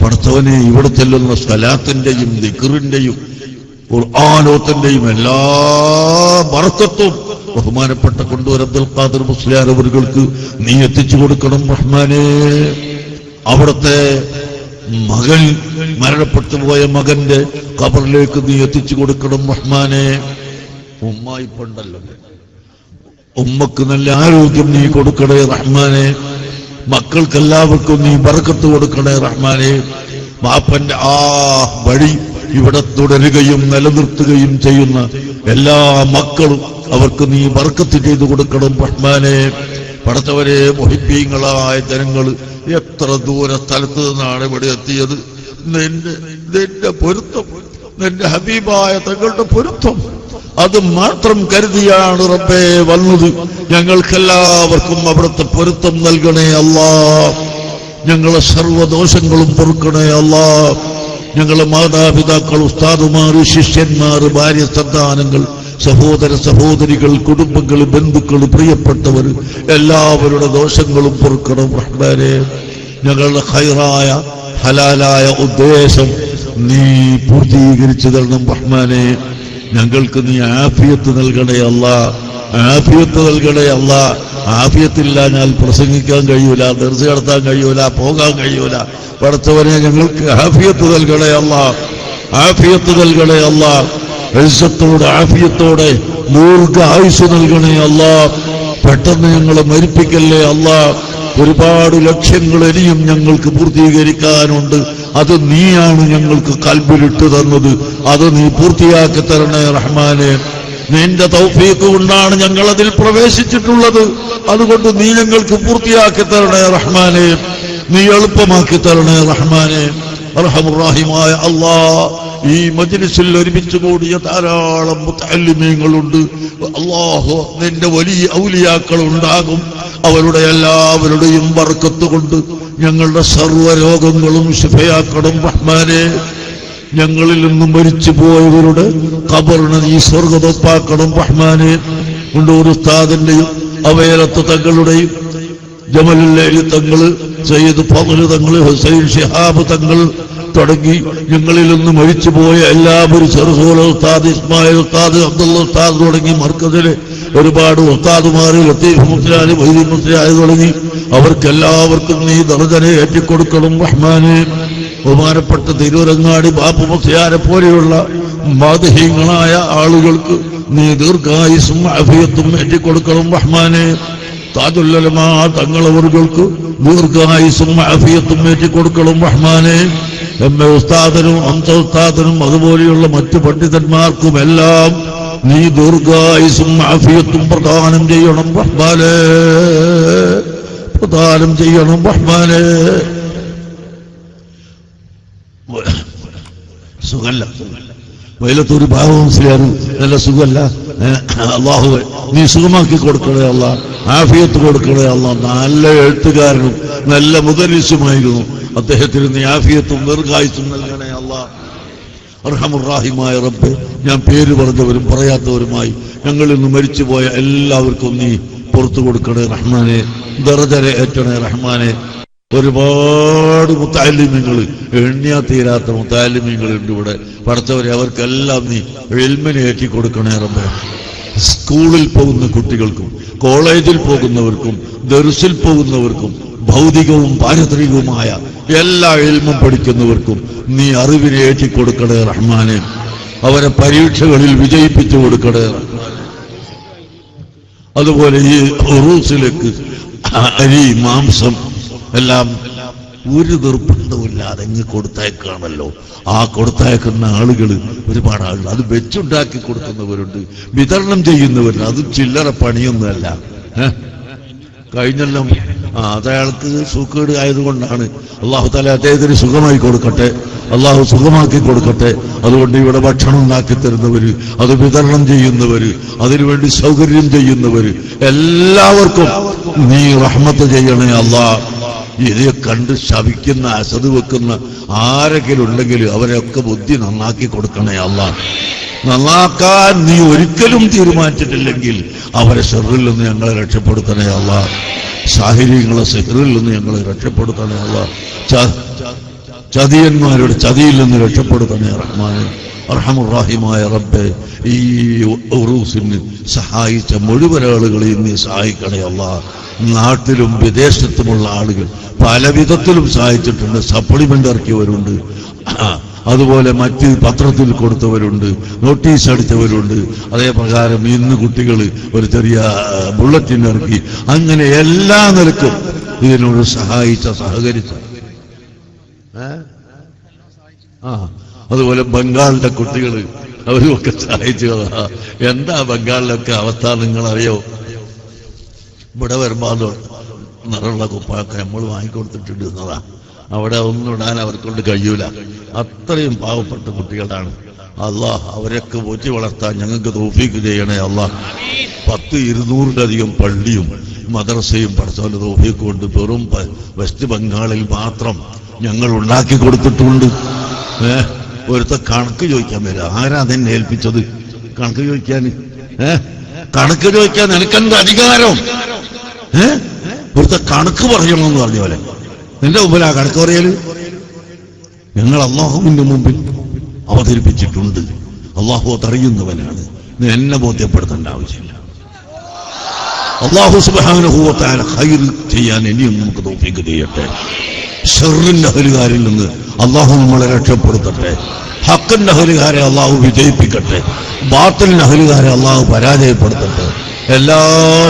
പടച്ചവനെ, ഇവിടെ ചെല്ലുന്ന സ്വലാത്തിന്റെയും ദിക്റിന്റെയും ഖുർആനോത്തിന്റെയും എല്ലാ ബർക്കത്തും ബഹുമാനപ്പെട്ട കൊണ്ടൂർ അബ്ദുൽ ഖാദിർ മുസ്ലിയാർ അവർക്ക് നീ എത്തിച്ചു കൊടുക്കണം റഹ്മാനേ. അവിടുത്തെ മകൻ, മരണപ്പെട്ടു പോയ മകന്റെ ഖബറിലേക്ക് നീ എത്തിച്ചു കൊടുക്കണം റഹ്മാനേ. ഉമ്മായിപ്പുണ്ടല്ലോ, ഉമ്മക്ക് നല്ല ആരോഗ്യം നീ കൊടുക്കണേ റഹ്മാനെ. മക്കൾക്കെല്ലാവർക്കും നീ ബർക്കത്ത് കൊടുക്കണേ റഹ്മാനെ. ബാപ്പന്റെ ആ വഴി ഇവിടെ തുടരുകയും നിലനിർത്തുകയും ചെയ്യുന്ന എല്ലാ മക്കളും അവർക്ക് നീ ബർക്കത്ത് ചെയ്തു കൊടുക്കണം റഹ്മാനെ. പടച്ചവരെ, മുഹിബ്ബീങ്ങളായ ജനങ്ങൾ എത്ര ദൂര സ്ഥലത്ത് നിന്നാണ് ഇവിടെ എത്തിയത്. നിന്റെ പൊരുത്തം, നിന്റെ ഹബീബായ തങ്ങളുടെ പൊരുത്തം അത് മാത്രം കരുതിയാണ് റബ്ബേ വന്നത്. ഞങ്ങൾക്കെല്ലാവർക്കും അവിടുത്തെ പൊരുത്തം നൽകണേ അല്ലാ. ഞങ്ങളെ സർവ്വദോഷങ്ങളും പൊറുക്കണേ അല്ലാ. ഞങ്ങളെ മാതാപിതാക്കൾ, ഉസ്താദുമാർ, ശിഷ്യന്മാർ, ഭാര്യ സന്താനങ്ങൾ, സഹോദര സഹോദരികൾ, കുടുംബങ്ങൾ, ബന്ധുക്കൾ, പ്രിയപ്പെട്ടവർ എല്ലാവരുടെ ദോഷങ്ങളും പൊറുക്കണം റഹ്മാനെ. ഞങ്ങളുടെ ഖൈറായ ഹലാലായ ഉദ്ദേശം നീ പൂർത്തീകരിച്ചു തരണം റഹ്മാനെ. ഞങ്ങൾക്ക് നീ ആഫിയത്ത് നൽകണേ അല്ലാ. ആഫിയത്ത് നൽകണേ അല്ലാ. ആഫിയത്തില്ല ഞാൻ പ്രസംഗിക്കാൻ കഴിയൂല, ദർസ് നടത്താൻ കഴിയൂല, പോകാൻ കഴിയൂല. പടച്ചവനെ, ഞങ്ങൾക്ക് ആഫിയത്ത് നൽകണേ അല്ലാ. ആഫിയത്ത് നൽകണേ അല്ലാ. ഇസ്സത്തോടെ ആഫിയത്തോടെ ദീർഘ ആയുസ് നൽകണേ അല്ലാ. പെട്ടെന്ന് ഞങ്ങളെ മരിപ്പിക്കല്ലേ അല്ലാ. ഒരുപാട് ലക്ഷ്യങ്ങൾ ഇനിയും ഞങ്ങൾക്ക് പൂർത്തീകരിക്കാനുണ്ട്. അത് നീയാണ് ഞങ്ങൾക്ക് കൽബിലിട്ട് തന്നത്. അത് നീ പൂർത്തിയാക്കി തരണേ റഹ്മാനെ. നിന്റെ തൗഫീഖ് കൊണ്ടാണ് ഞങ്ങൾ അതിൽ പ്രവേശിച്ചിട്ടുള്ളത്. അതുകൊണ്ട് നീ ഞങ്ങൾക്ക് പൂർത്തിയാക്കി തരണേ റഹ്മാനെ. നീ എളുപ്പമാക്കി തരണേ റഹ്മാനെ. അർഹമുർ-റഹീമായ അല്ലാ, ഈ മജ്ലിസിൽ ഒരുമിച്ച് കൂടിയ ധാരാളം മുതഅല്ലിമീങ്ങളുണ്ട്. അല്ലാഹു, നിന്റെ വലിയ ഔലിയാക്കൾ ഉണ്ടാകും. അവരുടെ എല്ലാവരുടെയും ബർക്കത്ത് കൊണ്ട് ഞങ്ങളുടെ സർവ്വ രോഗങ്ങളും ശിഫയാക്കണം റഹ്മാനെ. ഞങ്ങളിൽ നിന്നും മരിച്ചു പോയവരുടെ ഖബറിനെ നീ സ്വർഗ്ഗതൊപ്പാക്കണം റഹ്മാനെ. കൊണ്ടൂർ ഉസ്താദിന്റെയും അവയലത്ത് തങ്ങളുടെയും ജമലുൽ തങ്ങള്, സയ്യിദ് ഫള് തങ്ങള്, ഹുസൈൻ ശിഹാബ് തങ്ങൾ തുടങ്ങി ഞങ്ങളിൽ നിന്ന് മരിച്ചുപോയ എല്ലാവരും, ചെറുസൂല ഉസ്താദ്, ഇസ്മായിൽ ഉസ്താദ്, അബ്ദുള്ള ഉസ്താദ് തുടങ്ങി മർക്കസിലെ ഒരുപാട് ഉസ്താദുമാർ, ലത്തീഫ് മുസ്ലിയാർ, മൊയ്തീൻ മുസ്ലിയാർ തുടങ്ങി അവർക്കെല്ലാവർക്കും നീ ദർജനെ ഏറ്റിക്കൊടുക്കണം റഹ്മാനെ. ബഹുമാനപ്പെട്ട തിരൂരങ്ങാടി ബാപ്പു മുസ്ലിയാരെ പോലെയുള്ള മാതഹീങ്ങളായ ആളുകൾക്ക് നീ ദീർഘായുസും ആഫിയത്തും ഏറ്റിക്കൊടുക്കണം റഹ്മാനെ. താജുൽ ഉലമാ തങ്ങളവർക്ക് ദീർഘായുസും ആഫിയത്തും ഏറ്റിക്കൊടുക്കണം റഹ്മാനെ. എം.എ. ഉസ്താദിനും അംസ ഉസ്താദിനും അതുപോലെയുള്ള മറ്റു പണ്ഡിതന്മാർക്കും എല്ലാം നീ ദീർഘായുസും ആഫിയത്തും പ്രദാനം ചെയ്യണം റഹ്മാനെ. പ്രദാനം ചെയ്യണം റഹ്മാനെ. സുഖല്ല, വൈലത്തൂർ ഭാവം മുസ്ലിയാർ നല്ല സുഖല്ല. അള്ളാഹുവെ നീ സുഖമാക്കി കൊടുക്കണേ അല്ലാ. ആഫിയത്ത് കൊടുക്കണേ അല്ലാ. നല്ല എഴുത്തുകാരനും നല്ല മുദരിസുമായിരുന്നു. അദ്ദേഹത്തിന് നീ ആഫിയത്തും ദീർഘായുസും നൽകണേ അല്ലാ. അർഹമുർ-റഹീമായ റബ്ബേ, ഞാൻ പേര് പറഞ്ഞവരും പറയാത്തവരുമായി ഞങ്ങളിൽ നിന്ന് മരിച്ചുപോയ എല്ലാവർക്കും നീ പുറത്തു കൊടുക്കണേ റഹ്മാനെ. ദർജനെ ഏറ്റണേ റഹ്മാനെ. ഒരുപാട് മുത്തഅല്ലിമീങ്ങൾ, എണ്ണിയാ തീരാത്ത മുത്തഅല്ലിമീങ്ങളുണ്ട് ഇവിടെ. പഠിച്ചവരെ, അവർക്കെല്ലാം നീ ഇൽമിനെ ഏറ്റി കൊടുക്കണേ റബ്ബേ. സ്കൂളിൽ പോകുന്ന കുട്ടികൾക്കും കോളേജിൽ പോകുന്നവർക്കും ദർസിൽ പോകുന്നവർക്കും ഭൗതികവും പാരത്രികവുമായ എല്ലാ ഇൽമും പഠിക്കുന്നവർക്കും നീ അറിവിനെ ഏറ്റിക്കൊടുക്കണേ റഹ്മാനെ. അവരെ പരീക്ഷകളിൽ വിജയിപ്പിച്ചു കൊടുക്കണേ റഹ്മാനെ. അതുപോലെ ഈ ഉറൂസിലേക്ക് അരി, മാംസം എല്ലാം ഒരു നിർബന്ധമില്ലാതെ ഇങ്ങ് കൊടുത്തയക്കാണല്ലോ. ആ കൊടുത്തയക്കുന്ന ആളുകൾ ഒരുപാട് ആളുകൾ അത് വെച്ചുണ്ടാക്കി കൊടുക്കുന്നവരുണ്ട്, വിതരണം ചെയ്യുന്നവരുണ്ട്. അത് ചില്ലറ പണിയൊന്നുമല്ല. കഴിഞ്ഞെല്ലാം അതയാൾക്ക് സുഖേട് ആയതുകൊണ്ടാണ്. അള്ളാഹു തആല അദ്ദേഹത്തിന് സുഖമായി കൊടുക്കട്ടെ, അള്ളാഹു സുഖമാക്കി കൊടുക്കട്ടെ. അതുകൊണ്ട് ഇവിടെ ഭക്ഷണം ഉണ്ടാക്കി തരുന്നവര്, അത് വിതരണം ചെയ്യുന്നവര്, അതിനുവേണ്ടി സൗകര്യം ചെയ്യുന്നവര് എല്ലാവർക്കും നീ റഹ്മത്ത് ചെയ്യണേ അല്ലാ. ഇത് കണ്ട് ശപിക്കുന്ന, അസത് വെക്കുന്ന ആരെങ്കിലും ഉണ്ടെങ്കിൽ അവരെയൊക്കെ ബുദ്ധി നന്നാക്കി കൊടുക്കണേ അല്ലാ. നന്നാക്കാൻ നീ ഒരിക്കലും തീരുമാനിച്ചിട്ടില്ലെങ്കിൽ അവരെ ശർറിൽ നിന്ന് ഞങ്ങളെ രക്ഷപ്പെടുത്തണേ അല്ലാ. സാഹിര്യങ്ങളെ സിഹറിൽ നിന്ന് ഞങ്ങളെ രക്ഷപ്പെടുത്തണേ അല്ലാ. ചതിയന്മാരുടെ ചതിയിൽ നിന്ന് രക്ഷപ്പെടുത്തണേ റഹ്മാനെ. അർഹമുർ-റഹീമായ റബ്ബേ, ഈ ഉറൂസിന് സഹായിച്ച മുഴുവൻ ആളുകളെയും നീ സഹായിക്കണേ അല്ലാ. നാട്ടിലും വിദേശത്തുമുള്ള ആളുകൾ പല വിധത്തിലും സഹായിച്ചിട്ടുണ്ട്. സപ്ലിമെന്റ് ഇറക്കിയവരുണ്ട്, അതുപോലെ മറ്റ് പത്രത്തിൽ കൊടുത്തവരുണ്ട്, നോട്ടീസ് അടിച്ചവരുണ്ട്. അതേപ്രകാരം ഇന്ന് കുട്ടികൾ ഒരു ചെറിയ ബുള്ളറ്റിൻ ഇറക്കി. അങ്ങനെ എല്ലാ നിലക്കും ഇതിനോട് സഹകരിച്ച അതുപോലെ ബംഗാളിലെ കുട്ടികൾ അവരുമൊക്കെ സഹായിച്ചതാ. എന്താ ബംഗാളിലൊക്കെ അവസ്ഥ നിങ്ങളറിയോ? ഇവിടെ വരുമ്പോൾ നിറമുള്ള കുപ്പായൊക്കെ നമ്മൾ വാങ്ങിക്കൊടുത്തിട്ടുണ്ട് എന്നതാ. അവിടെ ഒന്നും ഇടാൻ അവർക്കൊണ്ട് കഴിയൂല. അത്രയും പാവപ്പെട്ട കുട്ടികളാണ്. അല്ലാഹ് അവരൊക്കെ പോറ്റി വളർത്താൻ ഞങ്ങൾക്ക് തൗഫീക്ക് ചെയ്യണേ അല്ലാഹ്. 100-200 പള്ളിയും മദ്രസയും പഠിച്ചവന്റെ തൗഫീക്ക് കൊണ്ട് വെറും വെസ്റ്റ് ബംഗാളിൽ മാത്രം ഞങ്ങൾ ഉണ്ടാക്കി കൊടുത്തിട്ടുണ്ട്. ഒരുത്ത കണക്ക് ചോദിക്കാൻ വരിക. ആരാ അതെന്നെ ഏൽപ്പിച്ചത് കണക്ക് ചോദിക്കാൻ? കണക്ക് ചോദിക്കാൻ നിനക്കെന്ത് അധികാരം? ഒരുത്ത കണക്ക് പറയണമെന്ന് പറഞ്ഞ പോലെ നിന്റെ മുമ്പിൽ ആ കണക്ക് പറയല് ഞങ്ങൾ അള്ളാഹുവിന്റെ മുമ്പിൽ അവതരിപ്പിച്ചിട്ടുണ്ട്. അള്ളാഹു അതറിയുന്നവനാണ്. നീ എന്നെ ബോധ്യപ്പെടുത്തേണ്ട ആവശ്യമില്ല. അള്ളാഹു സുബ്ഹാനഹു വ തആല ഖൈർ ചെയ്യാൻ ഇനിയും നമുക്ക് തൗഫീഖ് ചെയ്യട്ടെ. ഷർറിന്റെ അഹലുകാരിൽ നിന്ന് അള്ളാഹു നമ്മളെ രക്ഷപ്പെടുത്തട്ടെ. ഹക്കിന്റെ അഹലുകാരെ അള്ളാഹു വിജയിപ്പിക്കട്ടെ. ബാത്തിലിന്റെ അഹലുകാരെ അള്ളാഹു പരാജയപ്പെടുത്തട്ടെ. എല്ലാ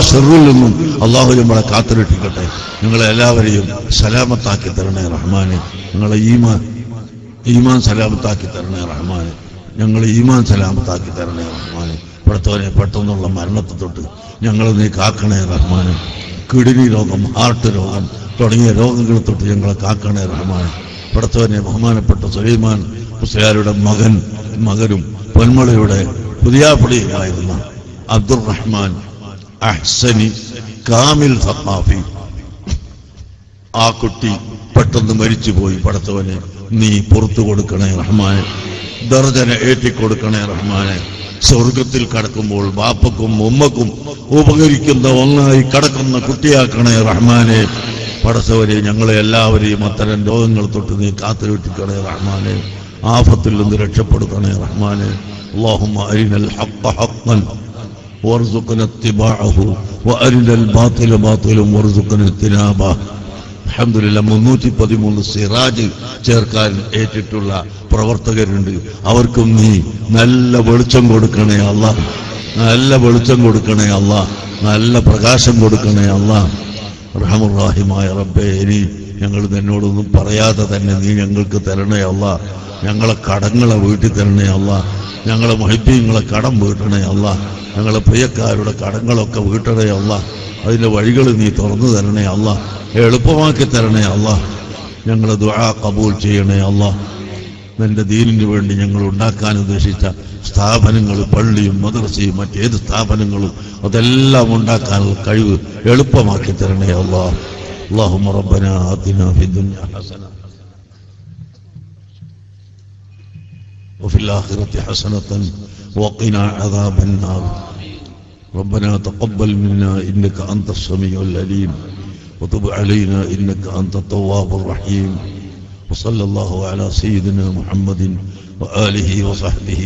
ഷർറിൽ നിന്നും അള്ളാഹു നമ്മളെ കാത്തുരക്ഷിക്കട്ടെ. നിങ്ങളെ എല്ലാവരെയും സലാമത്താക്കി തരണേ റഹ്മാനെ. നിങ്ങളെ ഈമാൻ സലാമത്താക്കി തരണേ റഹ്മാനെ. ഞങ്ങൾ ഈമാൻ സലാമത്താക്കി തരണേ റഹ്മാനെ. പെടുത്തവനെ പെട്ടെന്നുള്ള മരണത്തെ തൊട്ട് ഞങ്ങൾ നീ കാക്കണേ റഹ്മാനെ. കിഡ്നി രോഗം, ഹാർട്ട് രോഗം തുടങ്ങിയ രോഗങ്ങളെ തൊട്ട് ഞങ്ങളെ കാക്കണേ റഹ്മാനെ. പെടുത്തവനെ ബഹുമാനപ്പെട്ട സുലൈമാൻ മുസ്ലിയാരുടെ മകനും പൊന്മളയുടെ പുതിയാപ്പടിയുമായിരുന്ന അബ്ദുറഹ്മാൻ അഹ്സനി കാമിൽ സഖാഫി, ആ കുട്ടി പെട്ടെന്ന് മരിച്ചുപോയി. പടച്ചവനെ നീ പുറത്തു കൊടുക്കണേ റഹ്മാനെ. ദർജന ഏറ്റിക്കൊടുക്കണേ റഹ്മാനെ. സ്വർഗത്തിൽ കടക്കുമ്പോൾ ബാപ്പക്കും ഉമ്മക്കും ഉപകരിക്കുന്ന ഒന്നായി കടക്കുന്ന കുട്ടിയാക്കണേ റഹ്മാനെ. പടച്ചവരെ ഞങ്ങളെ എല്ലാവരെയും അത്തരം രോഗങ്ങൾ തൊട്ട് നീ കാത്തുരക്ഷിക്കണേ റഹ്മാനെ. ആഫത്തിൽ നിന്ന് രക്ഷപ്പെടുത്തണേ റഹ്മാനെ. اللهم أرنا الحق حقا وارزقنا اتباعه وأرنا الباطل باطلا وارزقنا اجتنابه. അൽഹംദുലില്ലാഹ് 313 സിറാജ് ചേർക്കാൻ ഏറ്റിട്ടുള്ള പ്രവർത്തകരുണ്ട്. അവർക്കും നീ നല്ല വെളിച്ചം കൊടുക്കണേ അല്ലാഹ്. നല്ല വെളിച്ചം കൊടുക്കണേ അല്ലാഹ്. നല്ല പ്രകാശം കൊടുക്കണേ അല്ലാഹ്. റഹ്മാനുർ റഹീമായ റബ്ബേ, ഇനി ഞങ്ങൾ നിന്നോടൊന്നും പറയാതെ തന്നെ നീ ഞങ്ങൾക്ക് തരണേ അല്ലാഹ്. ഞങ്ങളെ കടങ്ങളെ വീട്ടി തരണേ അല്ലാഹ്. ഞങ്ങളെ മുഹിബ്ബീങ്ങളെ കടം വീട്ടണേ അല്ലാഹ്. ഞങ്ങളെ പ്രിയക്കാരുടെ കടങ്ങളൊക്കെ വീട്ടണേ അല്ലാഹ്. അതിന്റെ വഴികൾ നീ തുറന്നു തരണേ അല്ലാഹ്. എളുപ്പമാക്കി തരണേ അല്ലാഹ്. ഞങ്ങളെ ദുആ ഖബൂൽ ചെയ്യണേ അല്ലാഹ്. നിന്റെ ദീനിന് വേണ്ടി ഞങ്ങൾ ഉണ്ടാക്കാൻ ഉദ്ദേശിച്ച സ്ഥാപനങ്ങൾ, പള്ളിയും മദ്രസയും മറ്റേത് സ്ഥാപനങ്ങളും അതെല്ലാം ഉണ്ടാക്കാനുള്ള കഴിവ് എളുപ്പമാക്കി തരണേ അല്ലാഹ്. اللهم ربنا آتنا في الدنيا حسنة وفي الآخرة حسنة وقنا عذاب النار. ربنا تقبل منا إنك أنت السميع العليم وتب علينا إنك أنت التواب الرحيم. وصلى الله على سيدنا محمد وآله وصحبه